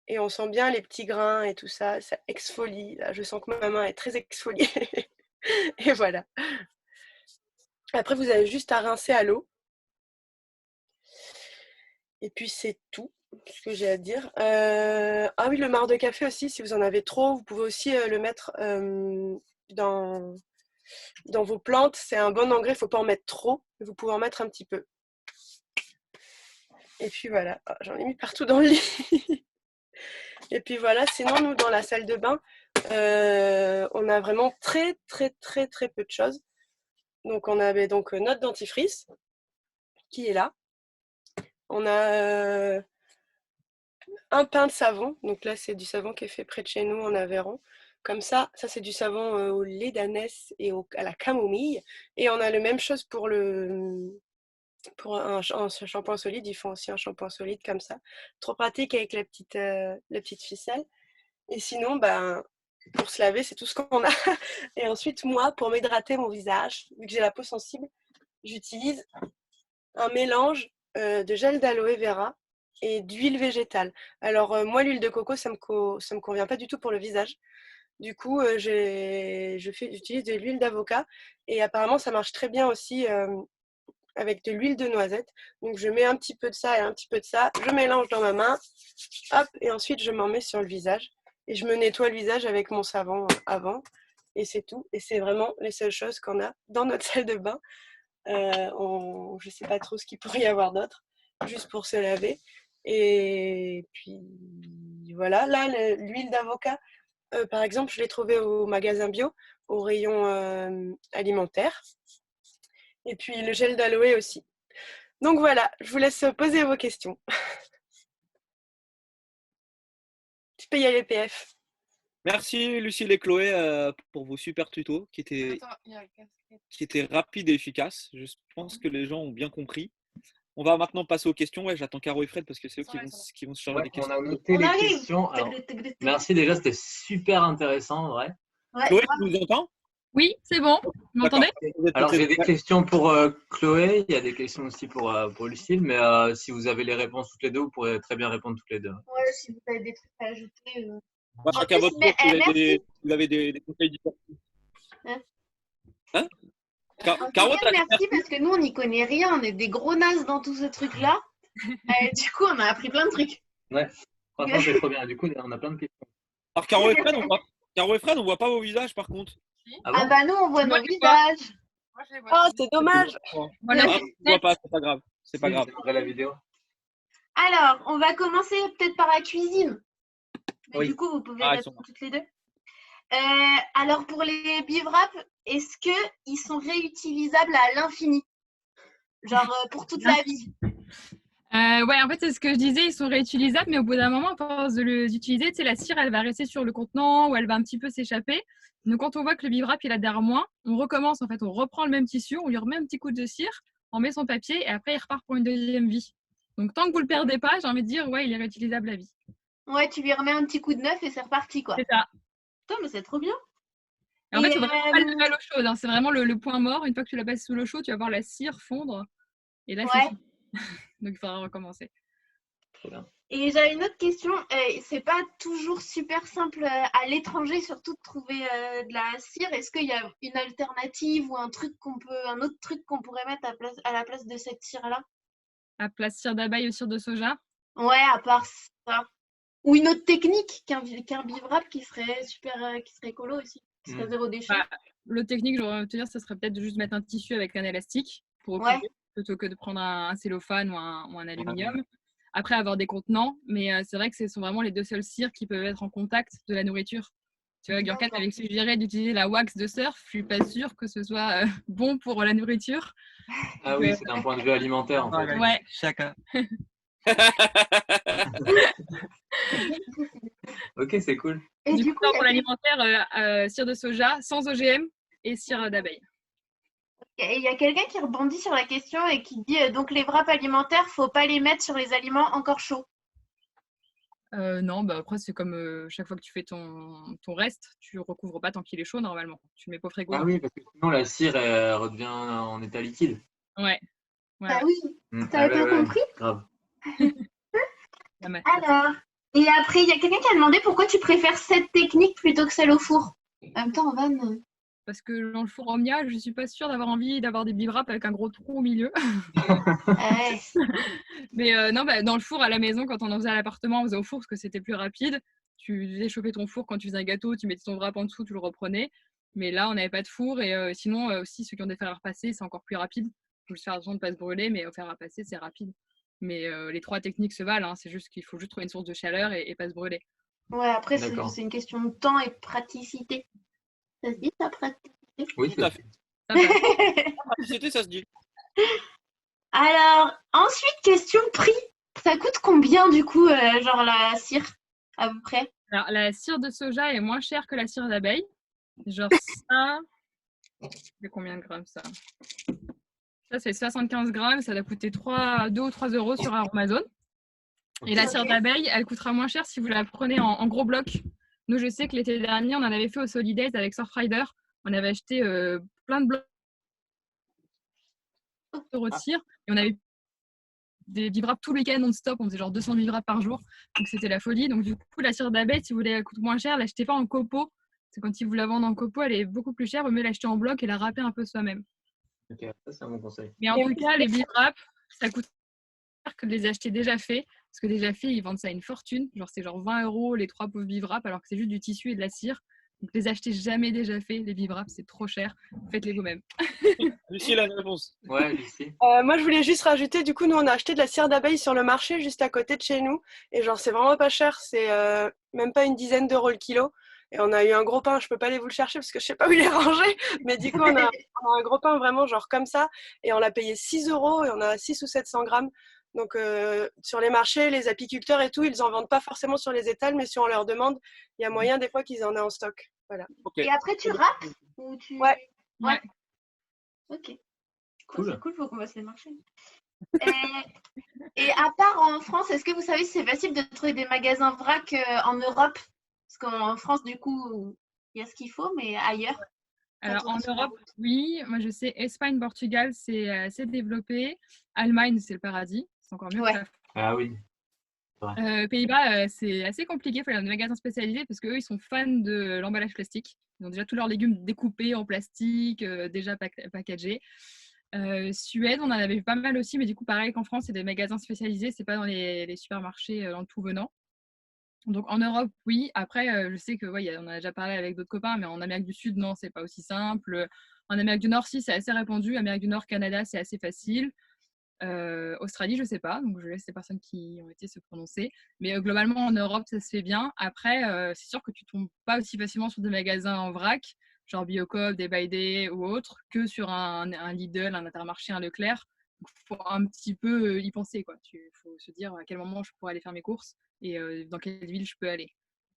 Et on sent bien les petits grains et tout ça. Ça exfolie. Là, je sens que ma main est très exfoliée. Et voilà. Après, vous avez juste à rincer à l'eau. Et puis, c'est tout ce que j'ai à dire. Ah oui, le marc de café aussi, si vous en avez trop, vous pouvez aussi le mettre dans vos plantes. C'est un bon engrais, il ne faut pas en mettre trop. Vous pouvez en mettre un petit peu. Et puis voilà, j'en ai mis partout dans le lit. Et puis voilà, sinon nous dans la salle de bain, on a vraiment très peu de choses. Donc on avait donc notre dentifrice qui est là. On a un pain de savon, donc là c'est du savon qui est fait près de chez nous en Aveyron. Comme ça c'est du savon au lait d'ânesse et à la camomille. Et on a la même chose pour un shampoing solide. Ils font aussi un shampoing solide comme ça. Trop pratique avec la petite ficelle. Et sinon, ben, pour se laver, c'est tout ce qu'on a. Et ensuite, moi, pour m'hydrater mon visage, vu que j'ai la peau sensible, j'utilise un mélange de gel d'aloe vera et d'huile végétale. Alors, moi, l'huile de coco, ça me convient pas du tout pour le visage. Du coup, j'utilise de l'huile d'avocat. Et apparemment, ça marche très bien aussi avec de l'huile de noisette. Donc, je mets un petit peu de ça et un petit peu de ça. Je mélange dans ma main. Hop, et ensuite, je m'en mets sur le visage. Et je me nettoie le visage avec mon savon avant. Et c'est tout. Et c'est vraiment les seules choses qu'on a dans notre salle de bain. Je ne sais pas trop ce qu'il pourrait y avoir d'autre, juste pour se laver. Et puis voilà, là, l'huile d'avocat, par exemple, je l'ai trouvée au magasin bio, au rayon alimentaire. Et puis le gel d'aloe aussi. Donc voilà, je vous laisse poser vos questions. Tu peux y aller, PF. Merci Lucille et Chloé pour vos super tutos qui étaient rapides et efficaces. Je pense que les gens ont bien compris. On va maintenant passer aux questions. Ouais, j'attends Caro et Fred parce que c'est eux qui vont se charger des questions. On a noté les questions. Alors, merci déjà, c'était super intéressant en vrai. Chloé, tu nous entends? Oui, c'est bon. Vous m'entendez? Alors, j'ai des questions pour Chloé, il y a des questions aussi pour Lucille, mais si vous avez les réponses toutes les deux, vous pourrez très bien répondre toutes les deux. Ouais, si vous avez des trucs à ajouter. Chacun votre tour, vous avez des conseils différents. Hein Caro, merci parce que nous, on n'y connaît rien. On est des gros nazes dans tout ce truc-là. Du coup, on a appris plein de trucs. Ouais, franchement, c'est trop bien. Du coup, on a plein de questions. Alors, Caro et Fred, on voit pas vos visages par contre. Ah bah nous, on voit nos visages. Oh, c'est dommage. Voilà. On voit pas, c'est pas grave. C'est pas grave. Après la vidéo. Alors, on va commencer peut-être par la cuisine. Mais Oui. du coup, vous pouvez Ah, ils répondre sont toutes les deux. Alors pour les bivraps, est-ce qu'ils sont réutilisables à l'infini? Genre pour toute la vie? Ouais, en fait, c'est ce que je disais, ils sont réutilisables, mais au bout d'un moment, à force de les utiliser, tu sais, la cire, elle va rester sur le contenant ou elle va un petit peu s'échapper. Donc, quand on voit que le bivrap, il adhère moins, on recommence, en fait, on reprend le même tissu, on lui remet un petit coup de cire, on met son papier et après, il repart pour une deuxième vie. Donc, tant que vous le perdez pas, j'ai envie de dire, ouais, il est réutilisable à vie. Ouais, tu lui remets un petit coup de neuf et c'est reparti, quoi. C'est ça. Putain, mais c'est trop bien. Et en fait, Et, il faut vraiment pas le mettre à l'eau chaude, hein. C'est vraiment le point mort. Une fois que tu la passes sous l'eau chaude, tu vas voir la cire fondre. Et là, c'est ouais. fini. Donc, il faudra recommencer. Trop bien. Et j'avais une autre question. C'est pas toujours super simple à l'étranger, surtout de trouver de la cire. Est-ce qu'il y a une alternative ou un autre truc qu'on pourrait mettre à la place de cette cire-là? À place cire d'abeille ou cire de soja. Ouais, à part ça. Ou une autre technique qu'un bivrap qui serait qui serait écolo aussi, qui serait zéro déchet. Bah, l'autre technique, j'aurais envie de te dire, ça serait peut-être de juste mettre un tissu avec un élastique pour Ouais. recouvrir, plutôt que de prendre un cellophane ou un aluminium. Après, avoir des contenants, mais c'est vrai que ce sont vraiment les deux seules cires qui peuvent être en contact de la nourriture. Tu vois, Gurkhan avait suggéré d'utiliser la wax de surf. Je suis pas sûre que ce soit bon pour la nourriture. Ah oui, c'est d'un point de vue alimentaire en fait. Ouais. Chacun. Ok, c'est cool. Et Du du coup, coup, pour l'alimentaire, cire de soja sans OGM et cire d'abeille. il y a quelqu'un qui rebondit sur la question et qui dit donc les wraps alimentaires, faut pas les mettre sur les aliments encore chauds. Non, bah après, c'est comme chaque fois que tu fais ton reste, tu le recouvres pas tant qu'il est chaud normalement. Tu le mets pas au frigo. Ah oui, parce que sinon la cire elle redevient en état liquide. Ouais. Bah oui, t'avais Ah ouais, bien ouais, compris. grave. Alors, et après, il y a quelqu'un qui a demandé pourquoi tu préfères cette technique plutôt que celle au four. En même temps, Van. Parce que dans le four Omnia, je suis pas sûre d'avoir envie d'avoir des bivraps avec un gros trou au milieu. Ouais. Mais non, bah, dans le four à la maison, quand on en faisait à l'appartement, on faisait au four parce que c'était plus rapide. Tu faisais chauffer ton four quand tu faisais un gâteau, tu mettais ton wrap en dessous, tu le reprenais. Mais là, on n'avait pas de four et sinon aussi ceux qui ont des fers à repasser, c'est encore plus rapide. Il faut juste faire attention de ne pas se brûler, mais au fer à repasser, c'est rapide. Mais les trois techniques se valent, hein. C'est juste qu'il faut juste trouver une source de chaleur et pas se brûler. Ouais, après, D'accord. c'est une question de temps et de praticité. Ça se dit, ça, praticité? Oui, Tout à fait. Ça passe. Praticité, ça se dit. Alors, ensuite, question prix. Ça coûte combien, du coup, genre la cire, à peu près? Alors, la cire de soja est moins chère que la cire d'abeille. Genre ça, c'est combien de grammes ça? Ça, c'est 75 grammes. Ça doit coûter 2 ou 3 euros sur Amazon. Et la cire d'abeille, elle coûtera moins cher si vous la prenez en gros bloc. Nous, je sais que l'été dernier, on en avait fait au Solidays avec Surfrider. On avait acheté plein de blocs de cire et on avait des bivraps tout le week-end non-stop. On faisait genre 200 bivraps par jour. Donc, c'était la folie. Donc, du coup, la cire d'abeille, si vous voulez, elle coûte moins cher. L'achetez pas en copeaux. C'est quand ils vous la vendent en copeaux, elle est beaucoup plus chère. Vaut mieux l'acheter en bloc et la râper un peu soi-même. Ok, ça c'est un bon conseil. Mais en tout cas, les bivraps, ça coûte cher que de les acheter déjà faits. Parce que déjà faits, ils vendent ça à une fortune. Genre, c'est genre 20 euros les 3 pauvres bivraps, alors que c'est juste du tissu et de la cire. Donc, les achetez jamais déjà faits, les bivraps, c'est trop cher. Faites-les vous-même. Lucie, elle a une réponse. Ouais, Lucie. Moi, je voulais juste rajouter, du coup, nous, on a acheté de la cire d'abeille sur le marché juste à côté de chez nous. Et genre, c'est vraiment pas cher. C'est même pas une dizaine d'euros le kilo. Et on a eu un gros pain. Je peux pas aller vous le chercher parce que je sais pas où il est rangé. Mais du coup, on a un gros pain vraiment genre comme ça. Et on l'a payé 6 euros et on a 6 ou 700 grammes. Donc, sur les marchés, les apiculteurs et tout, ils en vendent pas forcément sur les étals. Mais si on leur demande, il y a moyen des fois qu'ils en aient en stock. Voilà. Okay. Et après, tu râpes ou tu... Ouais. Ok. Cool. C'est cool, faut qu'on fasse les marchés. Et à part en France, est-ce que vous savez si c'est facile de trouver des magasins vrac en Europe? Parce qu'en France, du coup, il y a ce qu'il faut, mais ailleurs. Alors, en Europe, oui. Moi, je sais, Espagne, Portugal, c'est assez développé. Allemagne, c'est le paradis. C'est encore mieux. Ouais. Ah oui. Pays-Bas, c'est assez compliqué. Il faut aller dans des magasins spécialisés parce qu'eux, ils sont fans de l'emballage plastique. Ils ont déjà tous leurs légumes découpés en plastique, déjà packagés. Suède, on en avait vu pas mal aussi, mais du coup, pareil qu'en France, c'est des magasins spécialisés. C'est pas dans les supermarchés dans le tout venant. Donc en Europe, oui. Après, je sais que on a déjà parlé avec d'autres copains, mais en Amérique du Sud, non, c'est pas aussi simple. En Amérique du Nord, si, c'est assez répandu. Amérique du Nord, Canada, c'est assez facile. Australie, je sais pas, donc je laisse les personnes qui ont été se prononcer. Mais globalement, en Europe, ça se fait bien. Après, c'est sûr que tu tombes pas aussi facilement sur des magasins en vrac, genre Biocoop, Day by Day ou autre, que sur un Lidl, un Intermarché, un Leclerc. Il faut un petit peu y penser, quoi. Il faut se dire à quel moment je pourrais aller faire mes courses et dans quelle ville je peux aller.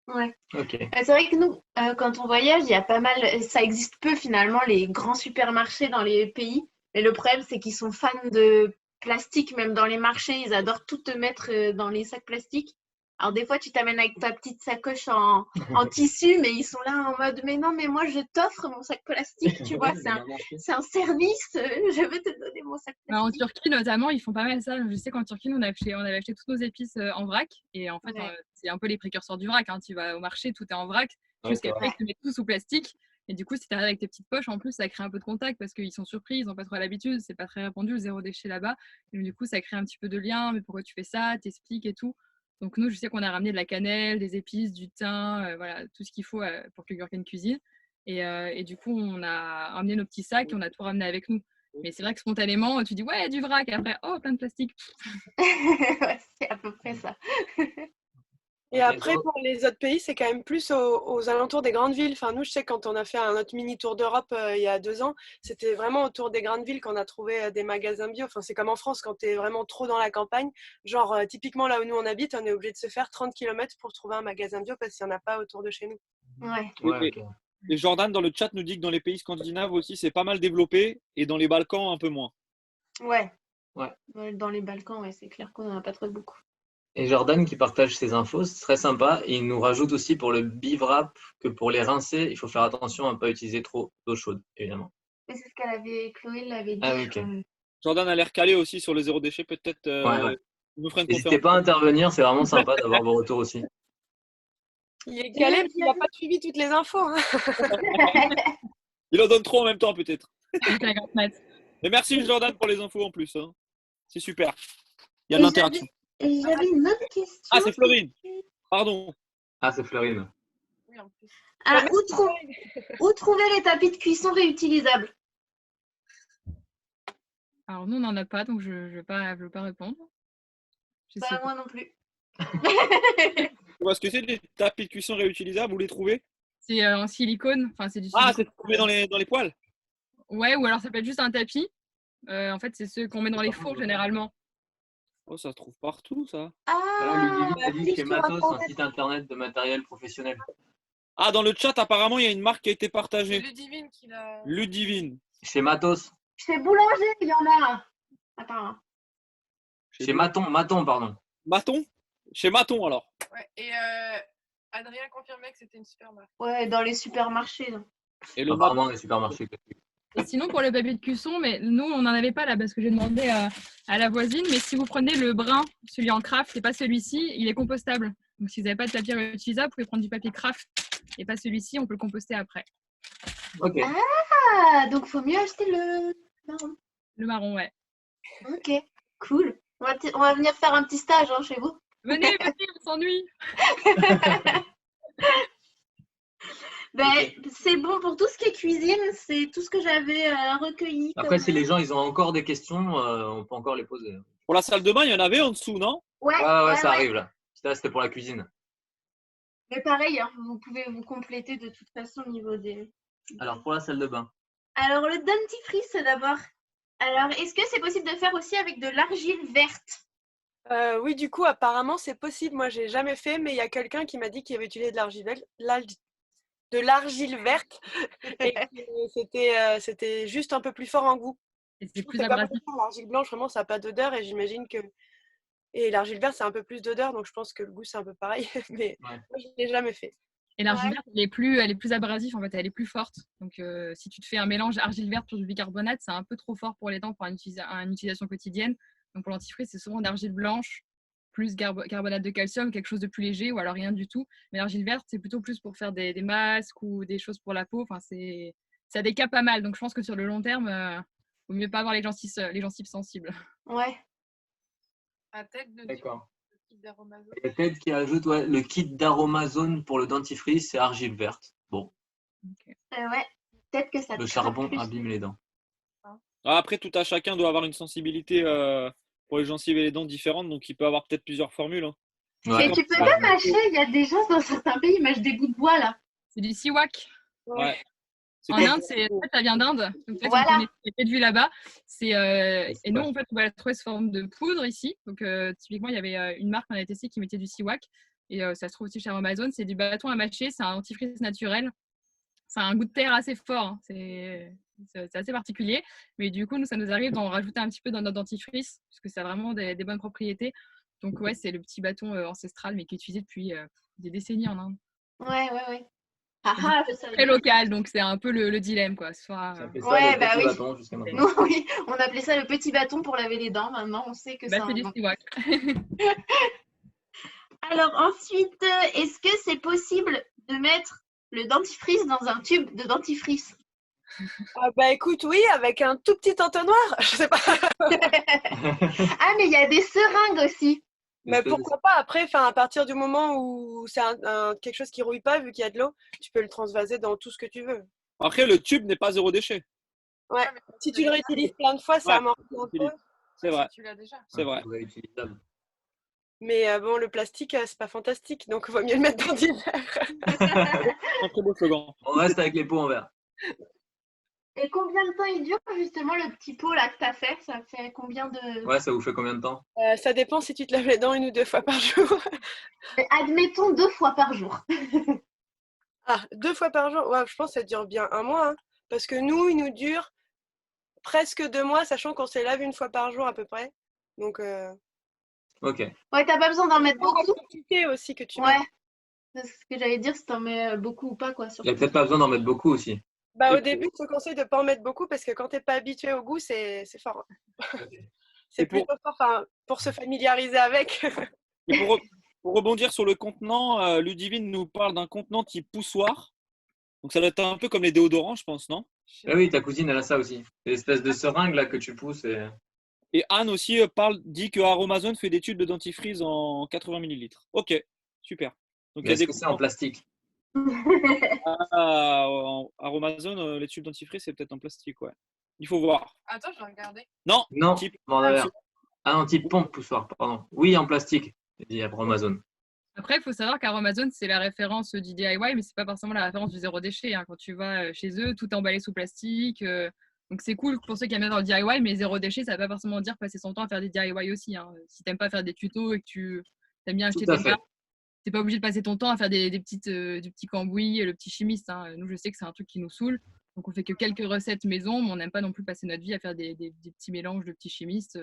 Ouais. Ok. C'est vrai que nous, quand on voyage, il y a pas mal, ça existe peu finalement, les grands supermarchés dans les pays. Mais le problème, c'est qu'ils sont fans de plastique, même dans les marchés. Ils adorent tout te mettre dans les sacs plastiques. Alors, des fois, tu t'amènes avec ta petite sacoche en tissu, mais ils sont là en mode, mais non, mais moi, je t'offre mon sac plastique, tu vois, c'est un service, je vais te donner mon sac En plastique. Turquie, notamment, ils font pas mal ça. Je sais qu'en Turquie, on avait acheté toutes nos épices en vrac. Et en fait, Ouais. c'est un peu les précurseurs du vrac. Hein. Tu vas au marché, tout est en vrac. Juste qu'après, ils te mettent tout sous plastique. Et du coup, si tu arrives avec tes petites poches, en plus, ça crée un peu de contact parce qu'ils sont surpris, ils n'ont pas trop l'habitude. C'est pas très répandu, le zéro déchet là-bas. Et du coup, ça crée un petit peu de lien. Mais pourquoi tu fais ça? T'expliques et tout. Donc, nous, je sais qu'on a ramené de la cannelle, des épices, du thym, voilà, tout ce qu'il faut pour que Gurken cuisine. Et du coup, on a ramené nos petits sacs et on a tout ramené avec nous. Mais c'est vrai que spontanément, tu dis ouais, du vrac. Après, oh, plein de plastique. Ouais, c'est à peu près ça. Et après, pour les autres pays, c'est quand même plus aux alentours des grandes villes. Enfin, nous, je sais, quand on a fait notre mini tour d'Europe il y a 2 ans, c'était vraiment autour des grandes villes qu'on a trouvé des magasins bio. Enfin, c'est comme en France, quand tu es vraiment trop dans la campagne. Genre, typiquement, là où nous, on habite, on est obligé de se faire 30 km pour trouver un magasin bio parce qu'il n'y en a pas autour de chez nous. Ouais. Ouais, ok. Et Jordan, dans le chat, nous dit que dans les pays scandinaves aussi, c'est pas mal développé et dans les Balkans, un peu moins. Ouais. Ouais. Dans les Balkans, ouais, c'est clair qu'on n'en a pas trop beaucoup. Et Jordan qui partage ses infos, c'est très sympa. Et il nous rajoute aussi pour le bivrap que pour les rincer, il faut faire attention à ne pas utiliser trop d'eau chaude, évidemment. Et c'est ce qu'elle avait, Chloé l'avait dit. Ah, ok. Jordan a l'air calé aussi sur le zéro déchet. Peut-être Ouais. nous fera une N'hésitez conférence. pas à intervenir, c'est vraiment sympa d'avoir vos retours aussi. Il est calé, mais il n'a pas suivi toutes les infos. Hein. Il en donne trop en même temps, peut-être. Et Et merci Jordan pour les infos en plus. Hein. C'est super. Il y a de l'interaction. Et j'avais une autre question. Ah, c'est Florine. Pardon. Ah, c'est Florine. Oui, en plus. Alors, où trouver les tapis de cuisson réutilisables? Alors, nous, on n'en a pas, donc je ne veux pas répondre. Je sais pas. Moi non plus. Tu vois ce que c'est des tapis de cuisson réutilisables? Vous les trouvez? C'est en silicone. Enfin, c'est du Ah, silicone. c'est trouvé dans les poêles? Ouais, ou alors ça peut être juste un tapis. En fait, c'est ceux qu'on met dans les fours généralement. Oh, ça se trouve partout, ça. Ah, Ludivine a dit chez Matos, un site internet de matériel professionnel. Ah, dans le chat, apparemment, il y a une marque qui a été C'est partagée. Ludivine qui l'a. Ludivine. Chez Matos. chez Boulanger, il y en a. Attends. Hein. Chez Maton, pardon. Maton? Chez Maton, alors. Ouais, et Adrien confirmait que c'était une super marque. Ouais, dans les supermarchés. Là. Et le Apparemment, les supermarchés. Et sinon, pour le papier de cuisson, mais nous, on n'en avait pas là parce que j'ai demandé à la voisine. Mais si vous prenez le brun, celui en craft et pas celui-ci, il est compostable. Donc, si vous n'avez pas de papier réutilisable, vous pouvez prendre du papier craft et pas celui-ci, on peut le composter après. Ok. Ah, donc faut mieux acheter le marron. Le marron, ouais. Ok, cool. On va venir faire un petit stage hein, chez vous. Venez, on s'ennuie. C'est bon pour tout ce qui est cuisine, c'est tout ce que j'avais recueilli. Après, si les gens ils ont encore des questions, on peut encore les poser. Pour la salle de bain, il y en avait en dessous, non? Ouais, Ça arrive là. C'était pour la cuisine. Mais pareil, hein, vous pouvez vous compléter de toute façon au niveau des. Alors, pour la salle de bain. Alors, le dentifrice d'abord. Alors, est-ce que c'est possible de faire aussi avec de l'argile verte? Oui, du coup, apparemment, c'est possible. Moi, j'ai jamais fait, mais il y a quelqu'un qui m'a dit qu'il avait utilisé de l'argile verte et que c'était juste un peu plus fort en goût. Et c'est Je trouve plus que c'est pas abrasif. bon. L'argile blanche, vraiment, ça n'a pas d'odeur et j'imagine que. Et l'argile verte, c'est un peu plus d'odeur, donc je pense que le goût, c'est un peu pareil. Mais moi, je ne l'ai jamais fait. Et l'argile verte, elle est plus abrasive, en fait, elle est plus forte. Donc, si tu te fais un mélange argile verte sur du bicarbonate, c'est un peu trop fort pour les dents pour une utilisation quotidienne. Donc, pour l'antifrice, c'est souvent d'argile blanche plus carbonate de calcium, quelque chose de plus léger ou alors rien du tout. Mais l'argile verte, c'est plutôt plus pour faire des masques ou des choses pour la peau. Enfin, ça décape pas mal. Donc, je pense que sur le long terme, vaut mieux pas avoir les gencives sensibles. Ouais. À tête de D'accord. le kit d'Aromazone. Il y a Ted qui ajoute le kit d'Aromazone pour le dentifrice, c'est argile verte. Bon, Ouais, peut-être que ça te le charbon craque plus. abîme les dents. Ah, après, tout à chacun doit avoir une sensibilité pour les gencives et les dents différentes, donc il peut avoir peut-être plusieurs formules, hein. Ouais. Et tu peux pas mâcher, il y a des gens dans certains pays, ils mâchent des bouts de bois là. C'est du siwak. Ouais. C'est En comme- Inde, en fait, ça vient d'Inde. Donc, peut-être Voilà. vous connaissez, il y a peut-être vu là-bas. Et nous, Ouais. en fait, on va la trouver sous forme de poudre ici. Donc, typiquement, il y avait une marque en a testé qui mettait du siwak. Et ça se trouve aussi chez Amazon. C'est du bâton à mâcher. C'est un dentifrice naturel. Ça a un goût de terre assez fort, hein. C'est assez particulier. Mais du coup, nous, ça nous arrive d'en rajouter un petit peu dans notre dentifrice, puisque ça a vraiment des bonnes propriétés. Donc, ouais, c'est le petit bâton ancestral, mais qui est utilisé depuis des décennies en Inde. Ouais. Ah ah, je savais Très pas. local, donc c'est un peu le dilemme, quoi. Soit, Ça fait ça, Ouais, le bah petit oui. bâton jusqu'à maintenant. Nous, oui, on appelait ça le petit bâton pour laver les dents. Maintenant, on sait que bah, c'est c'est un du nom. siwak. Alors ensuite, est-ce que c'est possible de mettre le dentifrice dans un tube de dentifrice? Ah bah écoute, oui, avec un tout petit entonnoir. Je sais pas. Ah, mais il y a des seringues aussi. Mais Espèce de- pourquoi pas après, enfin, à partir du moment où c'est quelque chose qui rouille pas, vu qu'il y a de l'eau, tu peux le transvaser dans tout ce que tu veux. Après, le tube n'est pas zéro déchet. Ouais. Si tu le réutilises plein de fois, ça Ouais. amortit un peu. C'est vrai, Tu l'as déjà. c'est vrai. Réutilisable. Mais bon, le plastique, c'est pas fantastique, donc il vaut mieux le mettre dans du verre. Un très beau slogan. On reste avec les pots en verre. Et combien de temps il dure justement le petit pot là que tu as fait? Ça fait combien de… Ouais, ça vous fait combien de temps? Ça dépend si tu te laves les dents 1 ou 2 fois par jour. Admettons 2 fois par jour. Ah, 2 fois par jour? Ouais, je pense que ça dure bien 1 mois, hein. Parce que nous, il nous dure presque 2 mois, sachant qu'on se les lave 1 fois par jour à peu près. Donc, Ok. Ouais, t'as pas besoin d'en mettre la beaucoup. quantité aussi que tu Ouais, mets. c'est ce que j'allais dire, si t'en mets beaucoup ou pas, quoi. Il n'y a Surtout. peut-être pas besoin d'en mettre beaucoup aussi. Bah, au début, je te conseille de ne pas en mettre beaucoup parce que quand tu n'es pas habitué au goût, c'est fort. C'est Et pour- plutôt fort, enfin, pour se familiariser avec. Et pour rebondir sur le contenant, Ludivine nous parle d'un contenant type poussoir. Donc ça doit être un peu comme les déodorants, je pense, non? Ah oui, ta cousine, elle a ça aussi. C'est l'espèce de seringue là que tu pousses. Et Anne aussi dit que Aromazone fait des tubes de dentifrice en 80 ml. Ok, super. Donc Mais est-ce que c'est en plastique? Aromazone, les tubes dentifrice, c'est peut-être en plastique, ouais. Il faut voir. Attends, je vais regarder. Non, Non, type en verre. Ah non, type pompe poussoir, pardon. Oui, en plastique, dit Amazon. Après, il faut savoir qu'Aromazone, c'est la référence du DIY, mais c'est pas forcément la référence du zéro déchet, hein. Quand tu vas chez eux, tout est emballé sous plastique. Donc c'est cool pour ceux qui aiment bien dans le DIY, mais zéro déchet, ça ne veut pas forcément dire passer son temps à faire des DIY aussi, hein. Si tu n'aimes pas faire des tutos et que tu aimes bien acheter Tout à tes fait. plats, tu n'es pas obligé de passer ton temps à faire des petits cambouis, le petit chimiste, hein. Nous, je sais que c'est un truc qui nous saoule. Donc on fait que quelques recettes maison, mais on n'aime pas non plus passer notre vie à faire des petits mélanges de petits chimistes.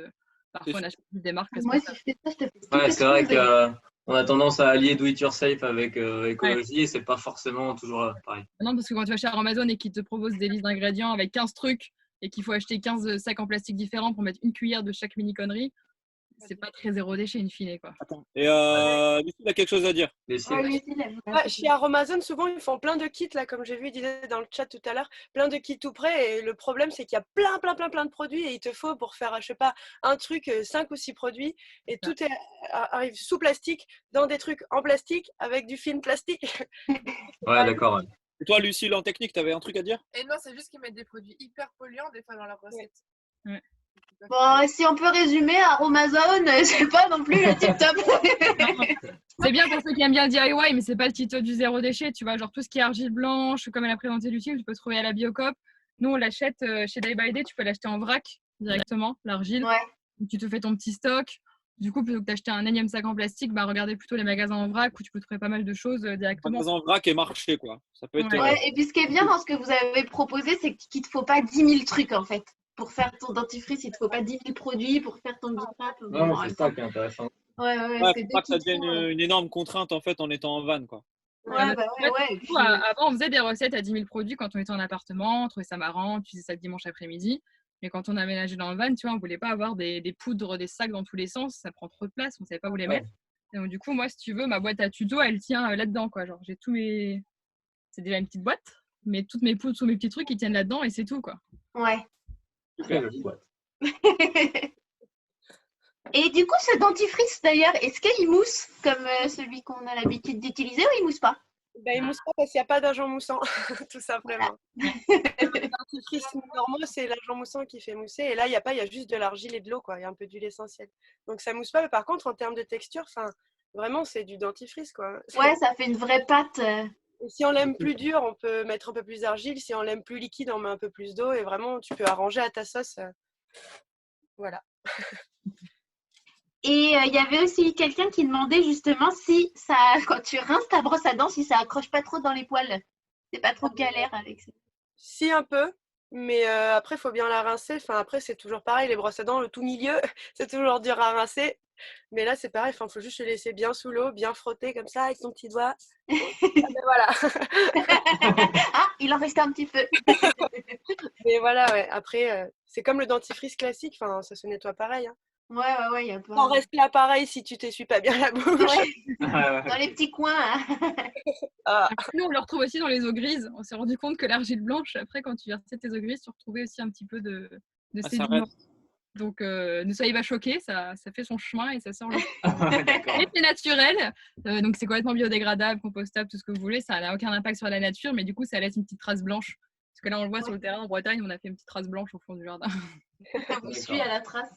Parfois, on achète des marques Moi, si responsables. je fais ça, je te fais Ouais, tout c'est vrai exploser. qu'on a tendance à allier do it yourself avec écologie et c'est pas forcément toujours pareil. Non, parce que quand tu vas chez Amazon et qu'ils te proposent des listes d'ingrédients avec 15 trucs et qu'il faut acheter 15 sacs en plastique différents pour mettre une cuillère de chaque mini connerie, c'est pas très zéro déchet in fine, quoi. Et Lucie a quelque chose à dire. Les Ouais, cils. Lucie, elle veut pas Ouais, se chez Aromazone, souvent, ils font plein de kits, là, comme j'ai vu, ils disaient dans le chat tout à l'heure, plein de kits tout prêts. Et le problème, c'est qu'il y a plein de produits et il te faut pour faire, je sais pas, un truc, 5 ou 6 produits. Et tout arrive sous plastique, dans des trucs en plastique, avec du film plastique. Ouais, d'accord. Ouais. Et toi, Lucille, en technique, tu avais un truc à dire? Et non, c'est juste qu'ils mettent des produits hyper polluants des fois dans leurs recettes. Ouais. Bon, si on peut résumer, Aromazone, c'est pas non plus le tip top. C'est bien pour ceux qui aiment bien le DIY, mais c'est pas le tuto du zéro déchet, tu vois. Genre tout ce qui est argile blanche, comme elle a présenté Lucie, tu peux trouver à la Biocop. Nous, on l'achète chez Day by Day, tu peux l'acheter en vrac directement, l'argile. Ouais. Tu te fais ton petit stock. Du coup, plutôt que d'acheter un énième sac en plastique, bah, regardez plutôt les magasins en vrac où tu peux trouver pas mal de choses directement. En vrac et marché, quoi. Ça peut être. Ouais. Ouais, et puis ce qui est bien dans ce que vous avez proposé, c'est qu'il te faut pas 10 000 trucs en fait. Pour faire ton dentifrice, il te faut pas 10 000 produits pour faire ton biprap. Non, c'est ça qui est intéressant. Ouais, Ouais, c'est faut deux pas que ça petits devienne trous, une énorme contrainte en fait en étant en van, quoi. Ouais, bah ouais, ouais. Et Du puis, coup, avant, on faisait des recettes à 10 000 produits quand on était en appartement, on trouvait ça marrant, tu faisais ça le dimanche après-midi. Mais quand on a aménagé dans le van, tu vois, on voulait pas avoir des poudres, des sacs dans tous les sens, ça prend trop de place, on savait pas où les mettre. Et donc, du coup, moi, si tu veux, ma boîte à tuto, elle tient là-dedans, quoi. Genre, j'ai tous mes. C'est déjà une petite boîte, mais toutes mes poudres, tous mes petits trucs, ils tiennent là-dedans et c'est tout, quoi. ouais. Très jolie boîte. Et du coup, ce dentifrice d'ailleurs, est-ce qu'il mousse comme celui qu'on a l'habitude d'utiliser ou il mousse pas? Bah, il mousse pas parce qu'il n'y a pas d'agent moussant, tout simplement. Les dentifrices normaux, c'est l'agent moussant qui fait mousser. Et là, il n'y a pas, il y a juste de l'argile et de l'eau, quoi. Il y a un peu d'huile essentielle. Donc ça mousse pas. Mais par contre, en termes de texture, vraiment, c'est du dentifrice, quoi. Ouais, ça fait une vraie pâte. Et si on l'aime plus dur, on peut mettre un peu plus d'argile. Si on l'aime plus liquide, on met un peu plus d'eau. Et vraiment, tu peux arranger à ta sauce. Voilà. Et il y avait aussi quelqu'un qui demandait justement si ça, quand tu rinces ta brosse à dents, si ça accroche pas trop dans les poils. C'est pas trop galère avec ça. Si, un peu. Mais après, il faut bien la rincer. Enfin, après, c'est toujours pareil. Les brosses à dents, le tout milieu, c'est toujours dur à rincer. Mais là, c'est pareil. Il faut juste le laisser bien sous l'eau, bien frotter comme ça avec ton petit doigt. Ah ben voilà. Ah, il en restait un petit peu. Mais voilà, ouais. Après, c'est comme le dentifrice classique. Enfin, ça se nettoie pareil. Hein. Ouais, il y a pas. On reste là pareil si tu t'essuies pas bien la bouche. Ouais, dans les petits coins. Hein. Ah. Nous, on le retrouve aussi dans les eaux grises. On s'est rendu compte que l'argile blanche, après, quand tu versais tes eaux grises, tu retrouvais aussi un petit peu de ça sédiments. reste. Donc, ne soyez pas choqués, ça fait son chemin et ça sort le. D'accord. Mais c'est naturel, donc c'est complètement biodégradable, compostable, tout ce que vous voulez. Ça n'a aucun impact sur la nature, mais du coup, ça laisse une petite trace blanche. Parce que là, on le voit sur le terrain en Bretagne, on a fait une petite trace blanche au fond du jardin. Ça vous suit à la trace.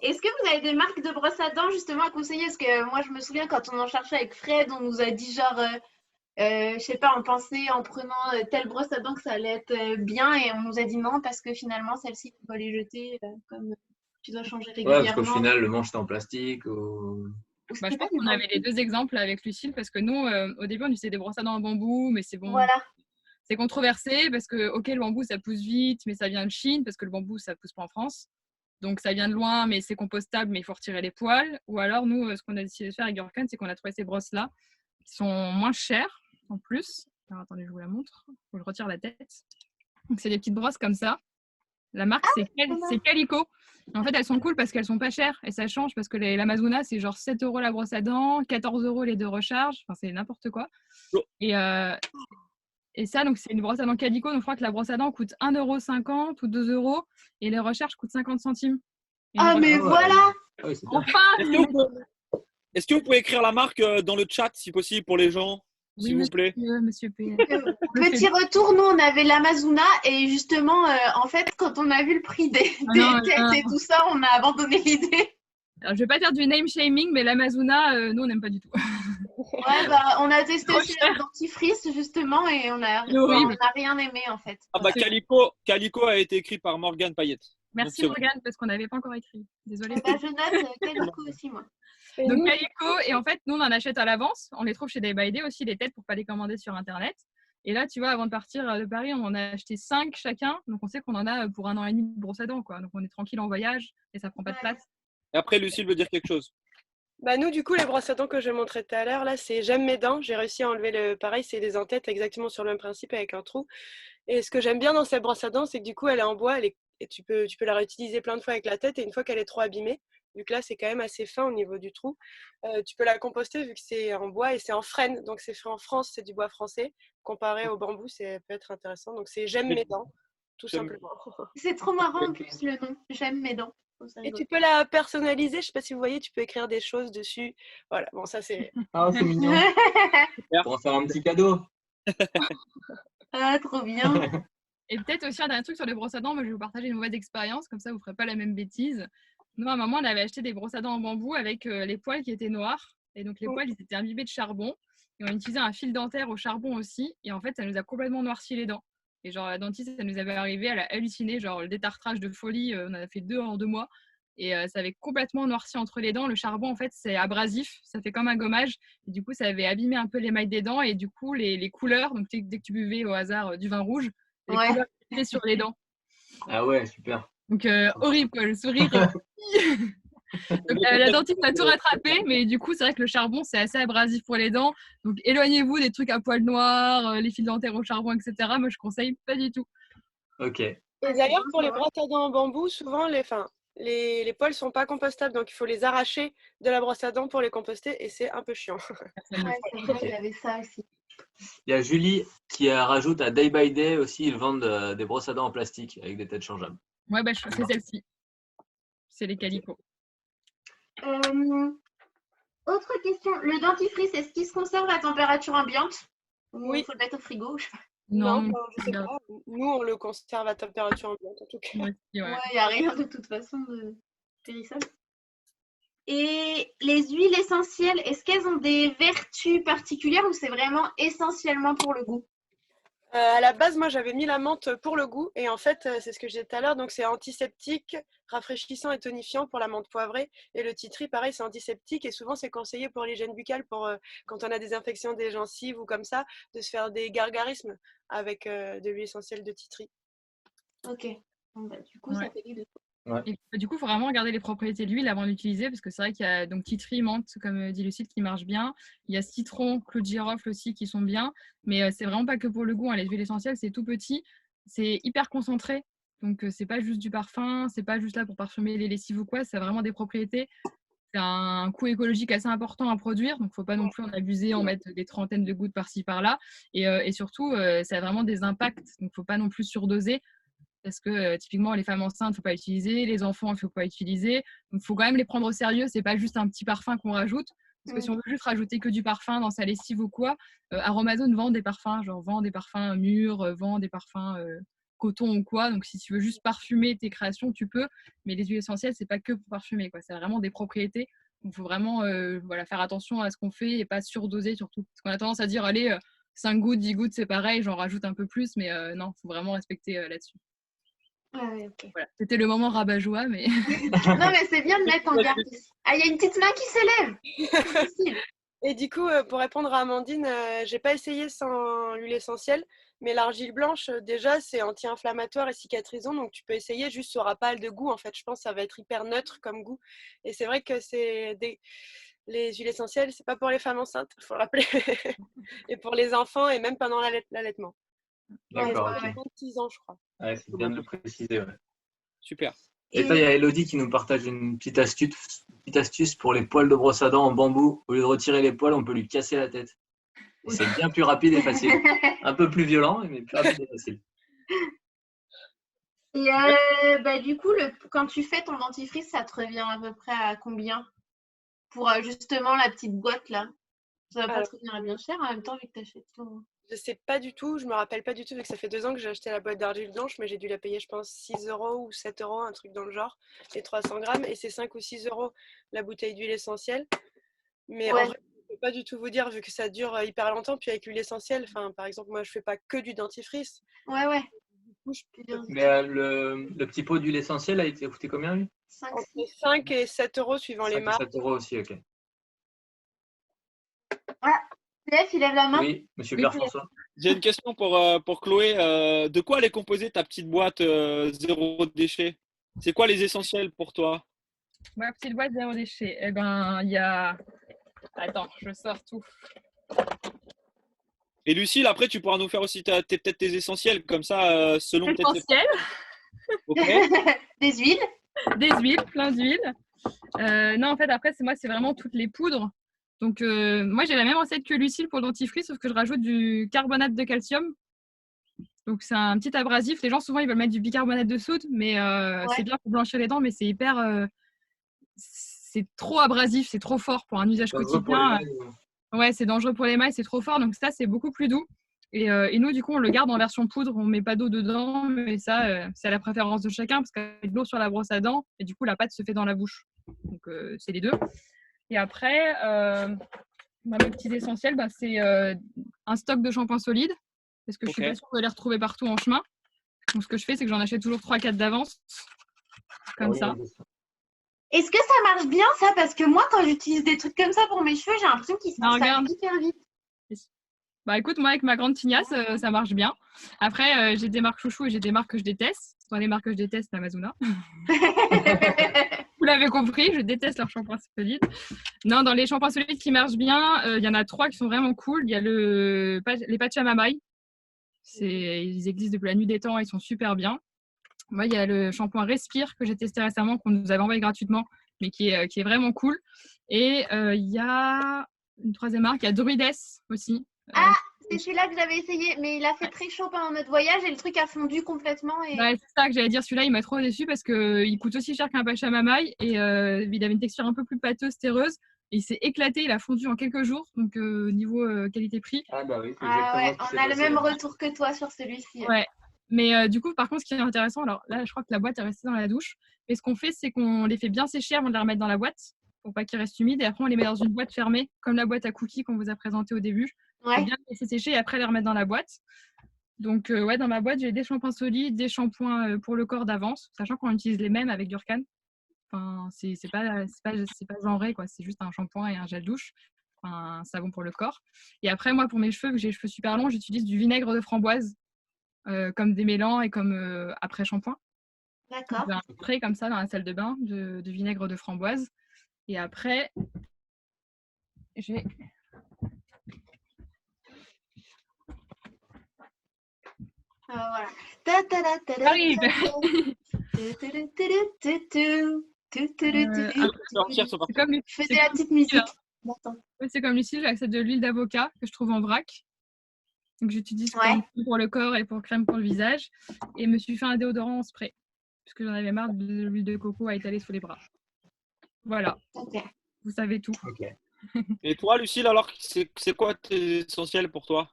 Est-ce que vous avez des marques de brosses à dents justement à conseiller? Parce que moi, je me souviens quand on en cherchait avec Fred, on nous a dit genre, je sais pas, on pensait en prenant telle brosse à dents que ça allait être bien et on nous a dit non parce que finalement, celle-ci, tu dois les jeter comme tu dois changer Ouais, parce qu'au régulièrement. final, le manche est en plastique. Ou... Je pense qu'on avait les deux exemples avec Lucille, parce que nous, au début, on utilisait des brosses à dents en bambou, mais c'est bon. Voilà. C'est controversé parce que, ok, le bambou, ça pousse vite, mais ça vient de Chine, parce que le bambou, ça pousse pas en France. Donc, ça vient de loin, mais c'est compostable, mais il faut retirer les poils. Ou alors, nous, ce qu'on a décidé de faire avec Gurkhan, c'est qu'on a trouvé ces brosses-là, qui sont moins chères, en plus. Alors, attendez, je vous la montre. Faut que je retire la tête. Donc, c'est des petites brosses comme ça. La marque, c'est Calico. En fait, elles sont cool parce qu'elles sont pas chères et ça change parce que l'Amazona, c'est genre 7 € la brosse à dents, 14 € les deux recharges. Enfin, c'est n'importe quoi. Et ça, donc c'est une brosse à dents Calico. Donc, je crois que la brosse à dents coûte 1,50 € ou 2 € et les recharges coûtent 50 centimes. Ah, mais voilà! Ah oui, c'est bien. Enfin! Est-ce que vous pouvez écrire la marque dans le chat, si possible, pour les gens, s'il vous plaît? Monsieur P. Petit retour, nous on avait l'Amazona et justement, en fait, quand on a vu le prix des têtes et tout ça, on a abandonné l'idée. Alors, je vais pas faire du name shaming, mais l'Amazona, nous on n'aime pas du tout. Ouais, on a testé aussi le dentifrice justement et on a rien aimé en fait. Ah bah Calico a été écrit par Morgane Payette. Merci Morgane, parce qu'on n'avait pas encore écrit. Désolée. Bah, je note Calico aussi moi. Donc Calico, et en fait, nous on en achète à l'avance. On les trouve chez Day by Day aussi, les têtes, pour pas les commander sur internet. Et là, tu vois, avant de partir de Paris, on en a acheté 5 chacun. Donc on sait qu'on en a pour 1 an et demi de brosse à dents, quoi. Donc on est tranquille en voyage et ça prend pas de place. Et après, Lucille veut dire quelque chose. Bah nous, du coup, les brosses à dents que je montrais tout à l'heure, là, c'est J'aime mes dents. J'ai réussi à enlever le pareil, c'est des en-têtes exactement sur le même principe avec un trou. Et ce que j'aime bien dans cette brosse à dents, c'est que du coup, elle est en bois, et tu peux la réutiliser plein de fois avec la tête. Et une fois qu'elle est trop abîmée, vu que là, c'est quand même assez fin au niveau du trou, tu peux la composter vu que c'est en bois et c'est en frêne. Donc c'est fait en France, c'est du bois français. Comparé au bambou, ça peut être intéressant. Donc c'est J'aime mes dents, tout simplement. C'est trop marrant en plus le nom. J'aime mes dents. Et tu peux la personnaliser, je ne sais pas si vous voyez, tu peux écrire des choses dessus. Voilà, bon ça c'est... Ah, c'est mignon. Pour en faire un petit cadeau. Ah, trop bien. Et peut-être aussi un dernier truc sur les brosses à dents, moi je vais vous partager une mauvaise expérience, comme ça vous ne ferez pas la même bêtise. Nous, à un moment, on avait acheté des brosses à dents en bambou avec les poils qui étaient noirs. Et donc les poils, ils étaient imbibés de charbon. Et on utilisait un fil dentaire au charbon aussi. Et en fait, ça nous a complètement noirci les dents. Et genre, la dentiste, ça nous avait arrivé, elle a halluciné, genre le détartrage de folie, on en a fait 2 en 2 mois. Et ça avait complètement noirci entre les dents. Le charbon, en fait, c'est abrasif, ça fait comme un gommage. Et du coup, ça avait abîmé un peu l'émail des dents. Et du coup, les couleurs, donc dès que tu buvais au hasard du vin rouge, les couleurs étaient sur les dents. Ah ouais, super. Donc, horrible, quoi, le sourire. Donc, la dentiste a tout rattrapé, mais du coup, c'est vrai que le charbon, c'est assez abrasif pour les dents. Donc, éloignez-vous des trucs à poils noirs, les fils dentaires au charbon, etc. Moi, je conseille pas du tout. Ok. Et d'ailleurs, pour les brosses à dents en bambou, souvent, les poils sont pas compostables, donc il faut les arracher de la brosse à dents pour les composter, et c'est un peu chiant. Ouais, c'est vrai, j'avais ça aussi. Il y a Julie qui rajoute à Day by Day aussi, ils vendent des brosses à dents en plastique avec des têtes changeables. Ouais, c'est celle-ci. C'est les Calico. Autre question, le dentifrice, est-ce qu'il se conserve à température ambiante? Ou Oui. il faut le mettre au frigo? Je sais pas. Non, Non, je sais regarde. pas. Nous, on le conserve à température ambiante en tout cas. Moi aussi, ouais. Ouais, il n'y a rien de toute façon de périssable. Et les huiles essentielles, est-ce qu'elles ont des vertus particulières ou c'est vraiment essentiellement pour le goût? À la base, moi, j'avais mis la menthe pour le goût. Et en fait, c'est ce que j'ai dit tout à l'heure. Donc, c'est antiseptique, rafraîchissant et tonifiant pour la menthe poivrée. Et le tea tree, pareil, c'est antiseptique. Et souvent, c'est conseillé pour l'hygiène buccale, pour quand on a des infections des gencives ou comme ça, de se faire des gargarismes avec de l'huile essentielle de tea tree. Ok. Bon, bah, du coup, Ouais. ça fait les deux. Et du coup, il faut vraiment regarder les propriétés de l'huile avant d'utiliser parce que c'est vrai qu'il y a donc tea tree, menthe, comme dit Lucille, qui marche bien. Il y a citron, clou de girofle aussi qui sont bien. Mais c'est vraiment pas que pour le goût. Hein. Les huiles essentielles, c'est tout petit. C'est hyper concentré. Donc, c'est pas juste du parfum. C'est pas juste là pour parfumer les lessives ou quoi. Ça a vraiment des propriétés. C'est un coût écologique assez important à produire. Donc, il ne faut pas non plus en abuser, en mettre des trentaines de gouttes par-ci, par-là. Et surtout, ça a vraiment des impacts. Donc, il ne faut pas non plus surdoser. Parce que typiquement, les femmes enceintes, il ne faut pas utiliser, les enfants, il ne faut pas utiliser. Donc, il faut quand même les prendre au sérieux. Ce n'est pas juste un petit parfum qu'on rajoute. Parce que si on veut juste rajouter que du parfum dans sa lessive ou quoi, Aromazone vend des parfums, genre vend des parfums mûrs, vend des parfums coton ou quoi. Donc, si tu veux juste parfumer tes créations, tu peux. Mais les huiles essentielles, ce n'est pas que pour parfumer, quoi. C'est vraiment des propriétés. Donc, il faut vraiment voilà, faire attention à ce qu'on fait et pas surdoser surtout. Parce qu'on a tendance à dire, allez, 5 gouttes, 10 gouttes, c'est pareil, j'en rajoute un peu plus. Mais non, il faut vraiment respecter là-dessus. Ouais, ok. Voilà. C'était le moment rabat-joie, mais Non, mais c'est bien de mettre en garde. Ah, il y a une petite main qui s'élève. Et du coup, pour répondre à Amandine, j'ai pas essayé sans l'huile essentielle, mais l'argile blanche, déjà, c'est anti-inflammatoire et cicatrisant, donc tu peux essayer, juste ça aura pas de goût, en fait. Je pense que ça va être hyper neutre comme goût. Et c'est vrai que les huiles essentielles, c'est pas pour les femmes enceintes, il faut le rappeler, et pour les enfants, et même pendant l'allaitement. D'accord, Ouais, ok. 36 ans, je crois. Ouais, c'est bien de le préciser. Ouais. Super. Et là, il y a Elodie qui nous partage une petite astuce pour les poils de brosse à dents en bambou. Au lieu de retirer les poils, on peut lui casser la tête. Et c'est bien plus rapide et facile. Un peu plus violent, mais plus rapide et facile. Et bah, du coup, quand tu fais ton dentifrice, ça te revient à peu près à combien? Pour justement la petite boîte là. Ça va pas te revenir à bien cher en même temps vu que tu achètes tout. Je sais pas du tout, je me rappelle pas du tout, vu que ça fait 2 ans que j'ai acheté la boîte d'argile blanche, mais j'ai dû la payer, je pense, 6 € ou 7 €, un truc dans le genre, les 300 grammes, et c'est 5 ou 6 € la bouteille d'huile essentielle. Mais Ouais. en vrai, je peux pas du tout vous dire, vu que ça dure hyper longtemps, puis avec l'huile essentielle, par exemple, moi je fais pas que du dentifrice. Ouais, ouais. Du coup, je peux Mais le petit pot d'huile essentielle a été coûté combien, lui? 5, entre 6. 5 et 7 € suivant les 5 et marques. 7 € aussi, ok. Steph, il lève la main. Oui, monsieur Oui, Pierre-François. J'ai une question pour Chloé. De quoi elle est composée ta petite boîte zéro déchet? C'est quoi les essentiels pour toi? ma petite boîte zéro déchet. Eh ben, il y a. Attends, je sors tout. Et Lucille, après, tu pourras nous faire aussi peut-être tes essentiels, comme ça, selon peut-être. Essentiel, Ok. Des huiles. des huiles, plein d'huiles. Non, en fait, après, c'est vraiment toutes les poudres. Donc, moi, j'ai la même recette que Lucille pour le dentifrice, sauf que je rajoute du carbonate de calcium. Donc, c'est un petit abrasif. Les gens, souvent, ils veulent mettre du bicarbonate de soude, mais c'est bien pour blanchir les dents, mais c'est hyper. C'est trop abrasif, c'est trop fort pour un usage Dangereux pour quotidien. les mains. Ouais, c'est dangereux pour les mailles, c'est trop fort. Donc, ça, c'est beaucoup plus doux. Et nous, du coup, on le garde en version poudre. On ne met pas d'eau dedans, mais ça, c'est à la préférence de chacun parce qu'avec de l'eau sur la brosse à dents, et du coup, la pâte se fait dans la bouche. Donc, c'est les deux. Et après, mes petits essentiels, c'est un stock de shampoing solide parce que je suis pas sûre de les retrouver partout en chemin. Donc, ce que je fais, c'est que j'en achète toujours 3-4 d'avance. Comme ça. Est-ce que ça marche bien ça? Parce que moi, quand j'utilise des trucs comme ça pour mes cheveux, j'ai l'impression qu'ils se regarde. hyper vite. Bah écoute, moi avec ma grande tignasse, ça marche bien. Après, j'ai des marques chouchou et j'ai des marques que je déteste. Dans les marques que je déteste, Amazona. Vous l'avez compris, je déteste leurs shampoings solides. Non, dans les shampoings solides qui marchent bien, il y en a 3 qui sont vraiment cool. Il y a les Pachamamaï. Ils existent depuis la nuit des temps, ils sont super bien. Moi, il y a le shampoing Respire que j'ai testé récemment, qu'on nous avait envoyé gratuitement, mais qui est vraiment cool. Et il y a une 3e marque, il y a Druides aussi. Ah, c'est celui-là que j'avais essayé, mais il a fait très chaud pendant notre voyage et le truc a fondu complètement. Et... Ouais, c'est ça que j'allais dire. Celui-là, il m'a trop déçu parce qu'il coûte aussi cher qu'un Pachamamaï et il avait une texture un peu plus pâteuse, terreuse. Et il s'est éclaté, il a fondu en quelques jours. Donc, niveau qualité-prix. Ah bah oui, c'est Ah exactement ouais, ce qui on s'est a le passé. même retour que toi sur celui-ci. Ouais. Mais du coup, par contre, ce qui est intéressant, alors là, je crois que la boîte est restée dans la douche. Mais ce qu'on fait, c'est qu'on les fait bien sécher avant de les remettre dans la boîte pour pas qu'ils restent humides. Et après, on les met dans une boîte fermée, comme la boîte à cookies qu'on vous a présentée au début. Pour Ouais. bien les laisser sécher et après les remettre dans la boîte. Donc, ouais, dans ma boîte, j'ai des shampoings solides, des shampoings pour le corps d'avance, sachant qu'on utilise les mêmes avec Durcan. Enfin, c'est pas genré, quoi. C'est juste un shampoing et un gel douche, enfin, un savon pour le corps. Et après, moi, pour mes cheveux, vu que j'ai les cheveux super longs, j'utilise du vinaigre de framboise comme démêlant et comme après shampoing. D'accord. J'ai un spray comme ça dans la salle de bain de vinaigre de framboise. Et après, j'ai Voilà. Ta ta ta ta ta Arrive. ta ta. Tu, tu, tu, tu, tu, tu. Tu, tu, tu, tu, tu. Après, Sortir, c'est c'est parti. comme Je faisais la petite musique. D'accord. c'est comme Lucille, j'accepte de l'huile d'avocat que je trouve en vrac. Donc j'utilise Ouais. comme crème pour le corps et pour crème pour le visage. Et me suis fait un déodorant en spray. Parce que j'en avais marre de l'huile de coco à étaler sous les bras. Voilà, Ok. vous savez tout. Ok. Et toi, Lucille, alors, c'est quoi tes essentiels pour toi?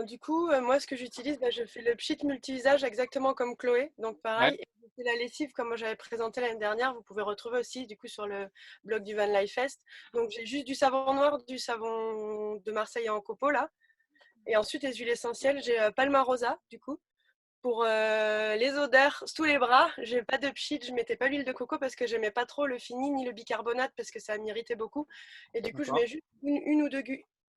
Du coup, moi, ce que j'utilise, je fais le pchit multi-usage exactement comme Chloé. Donc, pareil, je fais la lessive comme moi j'avais présenté l'année dernière. Vous pouvez retrouver aussi, du coup, sur le blog du Van Life Fest. Donc, j'ai juste du savon noir, du savon de Marseille en copeaux, là. Et ensuite, les huiles essentielles, j'ai Palmarosa, du coup. Pour les odeurs sous les bras, j'ai pas de pchit, je mettais pas l'huile de coco parce que j'aimais pas trop le fini ni le bicarbonate parce que ça m'irritait beaucoup. Et du coup, je D'accord. mets juste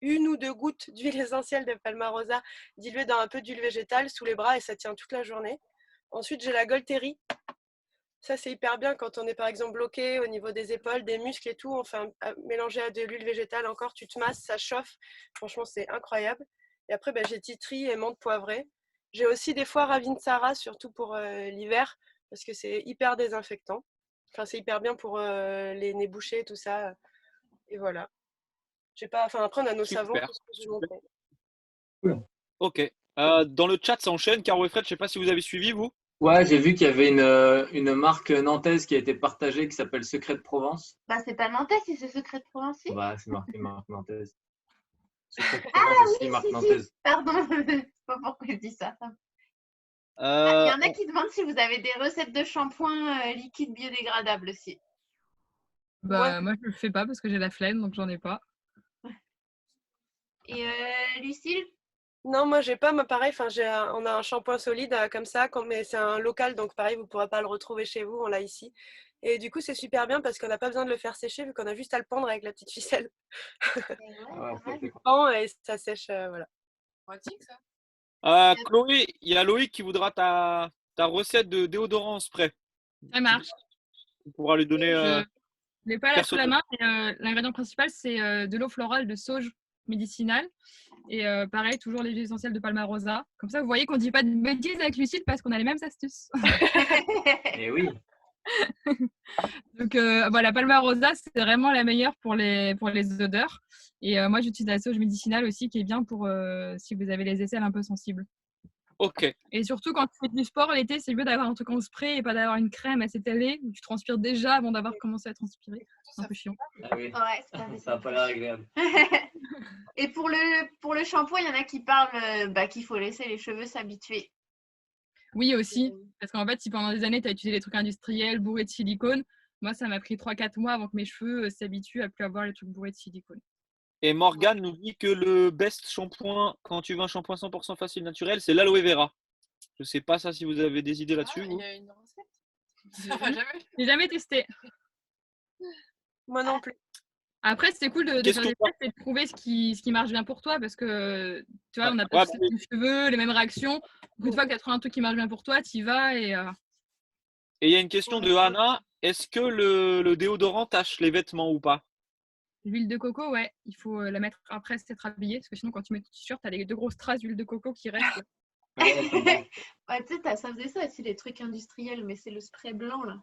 une ou deux gouttes d'huile essentielle de Palmarosa diluée dans un peu d'huile végétale sous les bras et ça tient toute la journée. Ensuite, j'ai la Golteri. Ça, c'est hyper bien quand on est par exemple bloqué au niveau des épaules, des muscles et tout. Enfin, mélanger à de l'huile végétale encore, tu te masses, ça chauffe. Franchement, c'est incroyable. Et après, j'ai tea tree et menthe poivrée. J'ai aussi des fois Ravinsara, surtout pour l'hiver, parce que c'est hyper désinfectant. Enfin, c'est hyper bien pour les nez bouchés, tout ça. Et voilà. J'ai pas... Enfin, après, on a nos savons, Super. tout ce que je vous montre. Ok. Dans le chat, ça enchaîne. Caro et Fred, je sais pas si vous avez suivi, vous. Ouais, j'ai vu qu'il y avait une marque nantaise qui a été partagée qui s'appelle Secret de Provence. Bah, c'est pas nantais si c'est Secret de Provence. Bah, c'est marqué marque nantaise. Secret de Ah Provence aussi, oui, marque si, si. nantaise. Pardon, je sais pas pourquoi je dis ça. Il y en a qui demandent si vous avez des recettes de shampoing liquide biodégradable aussi. Bah, moi, je le fais pas parce que j'ai la flemme, donc j'en ai pas. Et Lucille? Non, moi j'ai pas, moi pareil, on a un shampoing solide comme ça, mais c'est un local, donc pareil, vous ne pourrez pas le retrouver chez vous, on l'a ici. Et du coup, c'est super bien parce qu'on n'a pas besoin de le faire sécher, vu qu'on a juste à le pendre avec la petite ficelle. Ah ouais, ça, c'est cool. Et ça sèche, voilà. Pratique ça. Chloé, il y a Loïc qui voudra ta recette de déodorant en spray. Ça marche. Tu pourras lui donner. Je l'ai pas là sous la personnel. main, mais l'ingrédient principal, c'est de l'eau florale de sauge médicinale. Et pareil, toujours les huiles essentielles de Palmarosa. Comme ça, vous voyez qu'on ne dit pas de bêtises avec Lucille parce qu'on a les mêmes astuces. Et oui. Donc voilà, Palmarosa, c'est vraiment la meilleure pour les odeurs. Et moi, j'utilise la sauge médicinale aussi, qui est bien pour si vous avez les aisselles un peu sensibles. Ok. Et surtout, quand tu fais du sport l'été, c'est mieux d'avoir un truc en spray et pas d'avoir une crème à s'étaler où tu transpires déjà avant d'avoir commencé à transpirer. C'est un peu chiant. Ah oui. Ouais, c'est pas Ça n'a pas l'air agréable. Et pour le shampoing, il y en a qui parlent qu'il faut laisser les cheveux s'habituer. Oui, aussi. Parce qu'en fait, si pendant des années, tu as utilisé des trucs industriels bourrés de silicone, moi, ça m'a pris 3-4 mois avant que mes cheveux s'habituent à plus avoir les trucs bourrés de silicone. Et Morgane nous dit que le best shampoing, quand tu veux un shampoing 100% facile naturel, c'est l'aloe vera. Je sais pas ça si vous avez des idées là-dessus. Il vous. y a une recette. J'ai jamais testé. Moi non plus. Après, c'est cool de Qu'est-ce faire des que- tests et de trouver ce qui marche bien pour toi parce que tu vois, on n'a Ouais, pas tous les mêmes cheveux, les mêmes réactions. Donc, une fois que tu as trouvé un truc qui marche bien pour toi, tu y vas et Et il y a une question de Anna. Est-ce que le déodorant tache les vêtements ou pas? l'huile de coco, ouais, il faut la mettre après s'être habillé parce que sinon, quand tu mets ton t-shirt, tu as les 2 grosses traces d'huile de coco qui restent. Ouais, tu sais, ça faisait ça aussi, les trucs industriels, mais c'est le spray blanc là.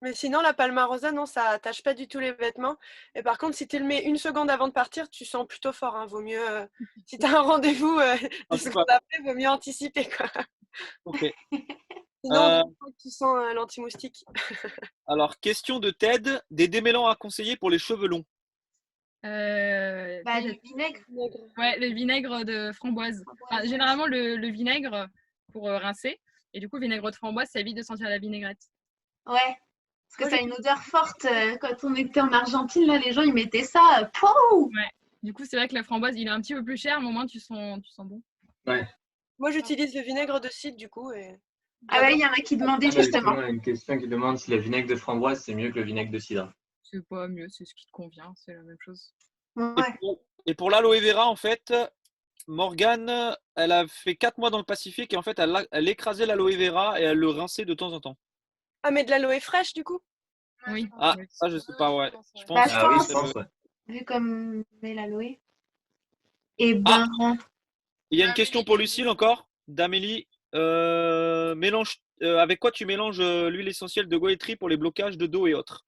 Mais sinon, la Palmarosa, non, ça attache pas du tout les vêtements. Et par contre, si tu le mets une seconde avant de partir, tu sens plutôt fort. Hein. Vaut mieux, si tu as un rendez-vous 10 c'est secondes après, vaut mieux anticiper. Quoi. Ok. Sinon, Euh, une fois que tu sens l'anti-moustique. alors, question de Ted. Des démêlants à conseiller pour les cheveux longs. Bah, le vinaigre. Ouais, le vinaigre de framboise. Enfin, généralement, le vinaigre pour rincer. Et du coup, le vinaigre de framboise, ça évite de sentir la vinaigrette. Ouais. Parce que Moi, ça a une odeur forte. Quand on était en Argentine, là, les gens, ils mettaient ça. Pouh. Du coup, c'est vrai que la framboise, il est un petit peu plus cher, mais au moins, tu sens bon. Moi, j'utilise le vinaigre de cidre, du coup. Et... Ah ouais, il y en a qui demandaient Ah bah, justement. il y a une question qui demande si le vinaigre de framboise, c'est mieux que le vinaigre de cidre. C'est pas mieux, c'est ce qui te convient, c'est la même chose. Ouais. Et pour l'aloe vera, en fait, Morgane, elle a fait 4 mois dans le Pacifique et en fait, elle écrasait l'aloe vera et elle le rinçait de temps en temps. Ah, mais de l'aloe fraîche, du coup? Oui. Ah, ça, je sais pas, ouais. Je pense Bah, que je Ah oui, pense. je pense, ouais. Vu comme met l'aloe. Et Ah, ben, il y a une question pour Lucille encore, d'Amélie. Avec quoi tu mélanges l'huile essentielle de goétrie pour les blocages de dos et autres?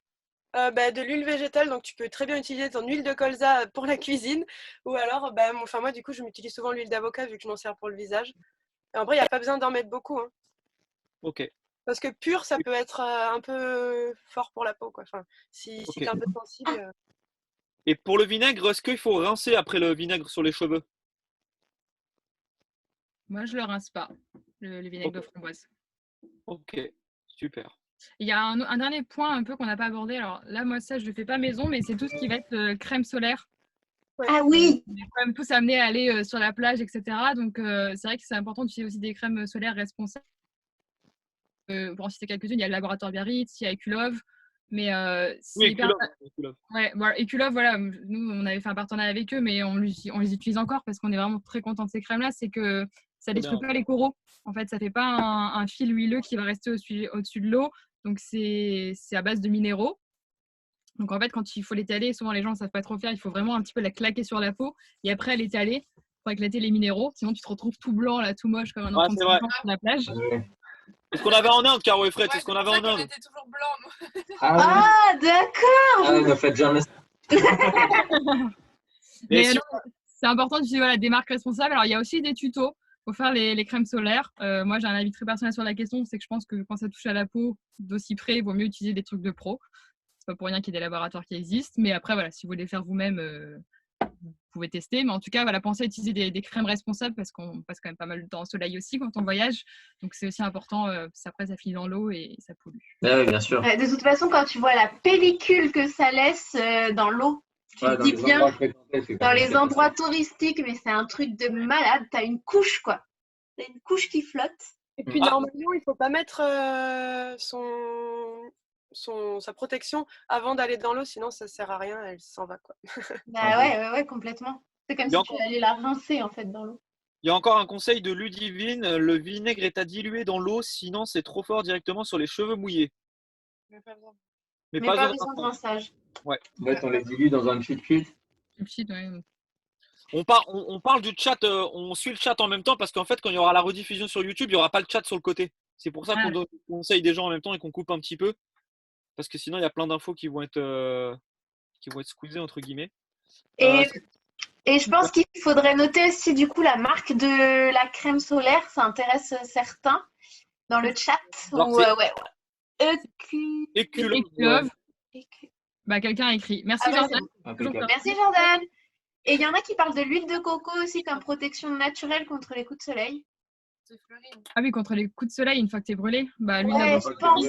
Bah, de l'huile végétale, donc tu peux très bien utiliser ton huile de colza pour la cuisine. Ou alors, bah, moi, du coup, je m'utilise souvent l'huile d'avocat vu que je m'en sers pour le visage. Et en vrai, il n'y a pas besoin d'en mettre beaucoup, hein. Ok, Parce que pur, ça peut être un peu fort pour la peau, quoi. Enfin, si ok. t'es un peu sensible. Et pour le vinaigre, est-ce qu'il faut rincer après le vinaigre sur les cheveux? Moi, je le rince pas, le vinaigre de Ok, framboise. ok, super. Il y a un dernier point un peu qu'on n'a pas abordé. Alors là, moi, ça, je le fais pas maison, mais c'est tout ce qui va être crème solaire. ah oui, On est quand même tous amenés à aller sur la plage, etc. Donc, c'est vrai que c'est important d'utiliser aussi des crèmes solaires responsables. Pour en citer quelques-unes, il y a le laboratoire Biarritz, il y a Eculove. Mais c'est Oui, hyper. Eculove. Ouais, voilà, Eculove, voilà, nous, on avait fait un partenariat avec eux, mais on les utilise encore parce qu'on est vraiment très content de ces crèmes-là. C'est que ça Très détruit bien. pas les coraux. En fait, ça fait pas un fil huileux qui va rester au-dessus de l'eau. Donc, c'est à base de minéraux. Donc, en fait, quand il faut l'étaler, souvent les gens ne savent pas trop faire. Il faut vraiment un petit peu la claquer sur la peau et après l'étaler pour éclater les minéraux. Sinon, tu te retrouves tout blanc, là, tout moche, comme un Ouais, enfant de c'est 5 vrai. ans sur la plage. Ouais. C'est ce qu'on avait en Inde, Caro et Fred, c'est Ouais, ce qu'on c'est avait pour en ça qu'elle Inde. était toujours blanc, moi. Ah oui. ah d'accord. Ah, ne faites jamais ça. Et Mais si non, c'est important d'utiliser voilà, des marques responsables. Alors, il y a aussi des tutos pour faire les crèmes solaires. Moi, j'ai un avis très personnel sur la question. C'est que je pense que quand ça touche à la peau, d'aussi près, il vaut mieux utiliser des trucs de pro. C'est pas pour rien qu'il y a des laboratoires qui existent. Mais après, voilà, si vous voulez faire vous-même, vous pouvez tester. Mais en tout cas, voilà, pensez à utiliser des crèmes responsables parce qu'on passe quand même pas mal de temps au soleil aussi quand on voyage. Donc, c'est aussi important. Après, ça finit dans l'eau et ça pollue. Ah oui, bien sûr. De toute façon, quand tu vois la pellicule que ça laisse dans l'eau, tu Ouais, te dans dis les bien, endroits fréquentés, c'est quand dans même les catastrophique. endroits touristiques, mais c'est un truc de malade. T'as une couche, quoi. T'as une couche qui flotte. Et puis, Ah. normalement, il faut pas mettre sa protection avant d'aller dans l'eau, sinon ça sert à rien, elle s'en va, quoi. Bah ouais, complètement. C'est comme Il y a si tu allais la rincer, en fait, dans l'eau. Il y a encore un conseil de Ludivine, le vinaigre est à diluer dans l'eau, sinon c'est trop fort directement sur les cheveux mouillés. Mais pas besoin. Mais Mais pas pas besoin besoin de de rinçage. Ouais. En fait, on les dilue dans un fit. Petit, ouais. On parle du chat, on suit le chat en même temps parce qu'en fait, quand il y aura la rediffusion sur YouTube, il n'y aura pas le chat sur le côté. C'est pour ça qu'on donne des conseils des gens en même temps et qu'on coupe un petit peu. Parce que sinon, il y a plein d'infos qui vont être squeezées, entre guillemets. Et je pense qu'il faudrait noter aussi, du coup, la marque de la crème solaire. Ça intéresse certains dans le chat. Alors, Ou, c'est ouais. Eculove. Bah, quelqu'un a écrit. Merci, Ah bah, Jordan. Impeccable. Merci, Jordan. Et il y en a qui parlent de l'huile de coco aussi comme protection naturelle contre les coups de soleil. C'est Fleurine. Ah oui, contre les coups de soleil, une fois que t'es brûlé, bah, l'huile Ouais, d'avocat. je pense.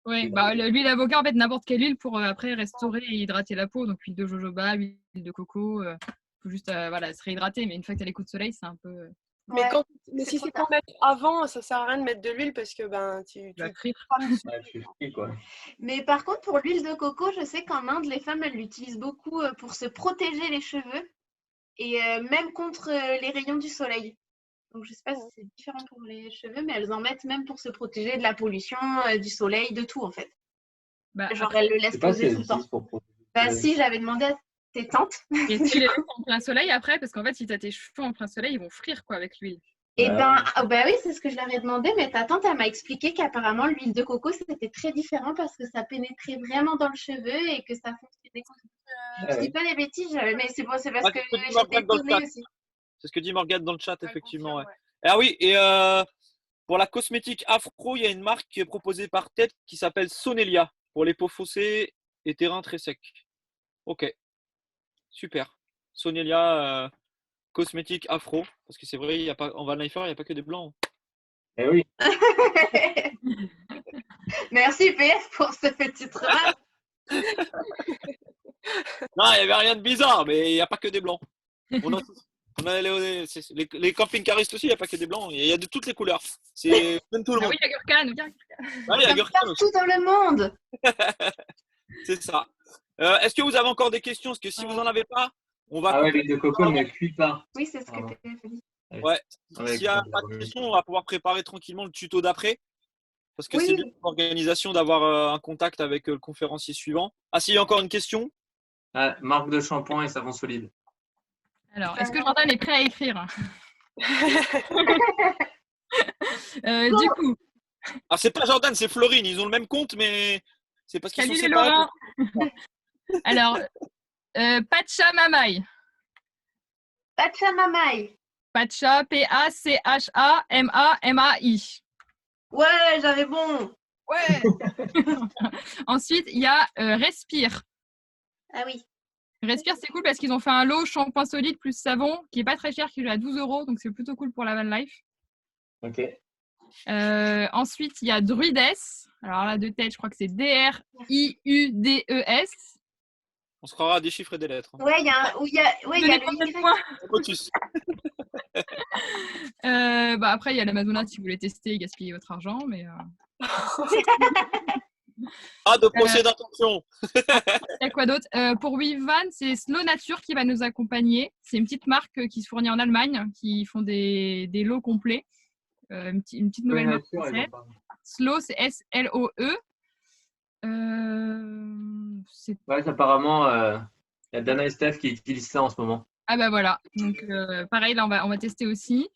Ouais, bah, l'huile d'avocat, en fait, n'importe quelle huile pour après restaurer et hydrater la peau. Donc, huile de jojoba, huile de coco, faut juste voilà, se réhydrater. Mais une fois que t'as les coups de soleil, c'est un peu. Mais, Ouais, mais c'est si trop c'est pour mettre avant, ça sert à rien de mettre de l'huile parce que ben, tu La frire. Ouais, je suis frit, quoi. Mais par contre, pour l'huile de coco, je sais qu'en Inde, les femmes, elles l'utilisent beaucoup pour se protéger les cheveux et même contre les rayons du soleil. Donc, je sais pas si c'est différent pour les cheveux, mais elles en mettent même pour se protéger de la pollution, du soleil, de tout en fait. Bah, Genre, après, elles le Je laissent sais pas si poser elles tout le temps. utilisent pour protéger. Bah si, j'avais demandé à tes tantes. et tu les laisses en plein soleil après, parce qu'en fait, si t'as tes cheveux en plein soleil, ils vont frire quoi avec l'huile. Et ben, bah oui, c'est ce que je leur ai demandé, mais ta tante, elle m'a expliqué qu'apparemment, l'huile de coco, c'était très différent parce que ça pénétrait vraiment dans le cheveu et que ça fonctionnait. Je dis pas des bêtises, mais c'est bon, c'est parce Ouais, que c'est ce que dit j'étais Morgane dans le étonnée chat. aussi. C'est ce que dit Morgane dans le chat, Ouais, effectivement. confirme, Ouais. Ah oui, et Pour la cosmétique afro, il y a une marque qui est proposée par Ted qui s'appelle Sonelia pour les peaux foncées et terrains très secs. Ok, super. Sonelia, cosmétique afro. Parce que c'est vrai, il y a pas, en Van Lifer, il n'y a pas que des blancs. Eh oui. Merci PS pour ce petit train. Non, il n'y avait rien de bizarre, mais il n'y a pas que des blancs. On a les camping-caristes aussi, il n'y a pas que des blancs. Il y a de toutes les couleurs. C'est même tout le Ah monde. oui, la Gurkhan, viens. Ah, il y a Comme Gurkhan aussi, partout dans le monde. c'est ça. Est-ce que vous avez encore des questions? Parce que si vous n'en avez pas, on va Ah ouais, couper. l'huile de coco ne cuit pas. Oui, c'est ce que Pardon. tu as dit. Ouais. Ouais, S'il n'y a pas de questions, on va pouvoir préparer tranquillement le tuto d'après. Parce que Oui. c'est bien pour l'organisation d'avoir un contact avec le conférencier suivant. Ah, s'il y a encore une question? Ah, marque de shampoing et savon solide. Alors, est-ce que Jordan est prêt à écrire? Du coup, Ah, c'est pas Jordan, c'est Florine. Ils ont le même compte, mais c'est parce qu'ils sont salut les séparés. Laurent. Alors, Pacha Mamai. Pachamamai. Pacha, P-A-C-H-A-M-A-M-A-I. Ouais, j'avais bon. Ouais. Ensuite, il y a Respire. Ah oui. Respire, c'est cool parce qu'ils ont fait un lot shampoing solide plus savon qui est pas très cher, qui est à 12 €. Donc, c'est plutôt cool pour la van life. Ok. Ensuite, il y a Druides. Alors là, de tête, je crois que c'est D-R-I-U-D-E-S. On se croira des chiffres et des lettres. Ouais, il y a Donnez combien de le Y. points? Lotus. Après, il y a l'Amazonade si vous voulez tester et gaspiller votre argent. Mais Pas de procès d'intention. il y a quoi d'autre? Pour WeVan, c'est Slow Nature qui va nous accompagner. C'est une petite marque qui se fournit en Allemagne, qui font des lots complets. Une petite nouvelle marque française. Slow, c'est S-L-O-E. Ouais, apparemment, il y a Dana et Steph qui utilisent ça en ce moment. Ah bah voilà. Donc pareil, là on va tester aussi.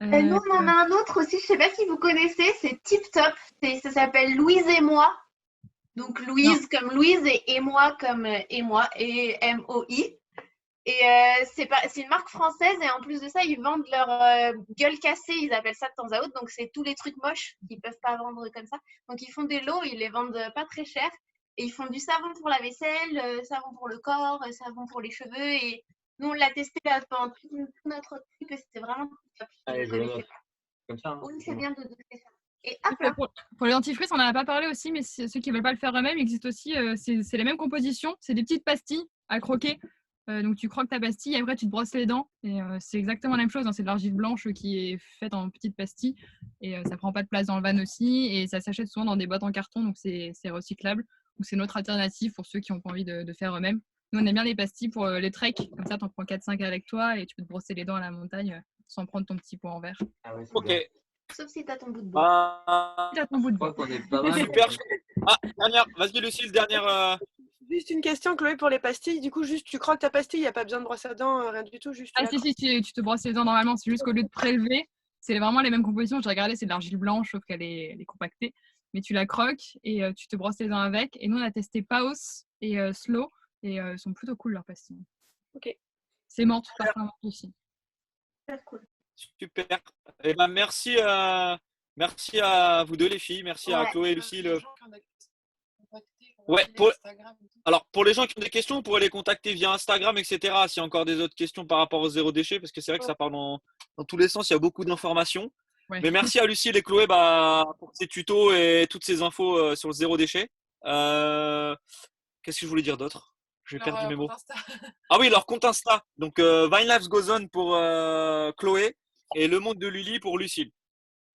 Nous, on en a un autre aussi, je sais pas si vous connaissez, c'est Tip Top. Ça s'appelle Louise et moi. Donc Louise comme Louise et moi comme et M-O-I. Et c'est une marque française et en plus de ça, ils vendent leur gueule cassée, ils appellent ça de temps à autre. Donc c'est tous les trucs moches qu'ils peuvent pas vendre comme ça. Donc ils font des lots, ils les vendent pas très cher. Et ils font du savon pour la vaisselle, savon pour le corps, savon pour les cheveux. Et nous, on l'a testé là pendant tout notre truc et c'était vraiment top. Allez, je le note. Comme ça. Hein. Oui, c'est bien de tester ça. Et hop là. Pour les dentifrices, on n'en a pas parlé aussi, mais ceux qui ne veulent pas le faire eux-mêmes, il existe aussi, c'est les mêmes compositions, c'est des petites pastilles à croquer. Donc tu croques ta pastille et après tu te brosses les dents. Et c'est exactement la même chose, hein, c'est de l'argile blanche qui est faite en petites pastilles. Et ça prend pas de place dans le van aussi. Et ça s'achète souvent dans des boîtes en carton, donc c'est recyclable. Donc c'est notre alternative pour ceux qui n'ont pas envie de faire eux-mêmes. Nous, on aime bien les pastilles pour les treks. Comme ça, tu en prends 4-5 avec toi et tu peux te brosser les dents à la montagne sans prendre ton petit pot en verre. Ah ouais, c'est Ok. bien. Sauf si tu as ton bout de bois. Tu as ton bout de Je crois bois. qu'on est pas mal. Super. Ah, dernière. Vas-y, Lucille, dernière. Juste une question, Chloé, pour les pastilles. Du coup, juste tu croques ta pastille, il n'y a pas besoin de brosse à dents, rien du tout. Juste tu Ah la si, tu te brosses les dents normalement. C'est juste qu'au lieu de prélever, c'est vraiment les mêmes compositions. J'ai regardé, c'est de l'argile blanche, sauf qu'elle est compactée. Mais tu la croques et tu te brosses les dents avec. Et nous, on a testé Paos et Slow. Et elles sont plutôt cool, leurs pastilles. Ok. C'est menthe, parfum menthe aussi. C'est cool. Super. Eh ben, merci à vous deux, les filles. Merci à Ouais. Chloé et Lucille. Ouais, Alors, pour les gens qui ont des questions, vous pourrez les contacter via Instagram, etc. S'il y a encore des autres questions par rapport au zéro déchet, parce que c'est vrai que ça part dans tous les sens, il y a beaucoup d'informations. Ouais. Mais merci à Lucille et Chloé pour ces tutos et toutes ces infos sur le zéro déchet. Qu'est-ce que je voulais dire d'autre? J'ai perdu mes mots. Ah oui, leur compte Insta. Donc, Vine Lives Goes On pour Chloé et Le Monde de Lully pour Lucille,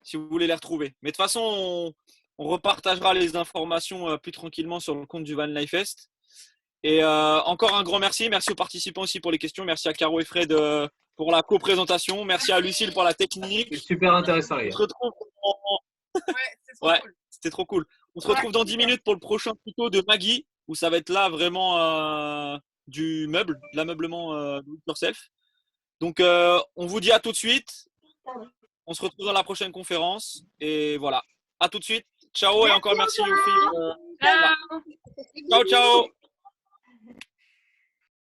si vous voulez les retrouver. Mais de toute façon, on repartagera les informations plus tranquillement sur le compte du Van Life Fest. Et encore un grand merci. Merci aux participants aussi pour les questions. Merci à Caro et Fred pour la co-présentation. Merci à Lucille pour la technique. C'est super intéressant, les On gars. se retrouve Ouais, c'était trop cool. On se retrouve dans 10 minutes pour le prochain tuto de Maggie, où ça va être là vraiment du meuble, de l'ameublement do it yourself. Donc, on vous dit à tout de suite. On se retrouve dans la prochaine conférence. Et voilà. À tout de suite. Ciao et encore merci aux filles. Ciao. Ciao, ciao.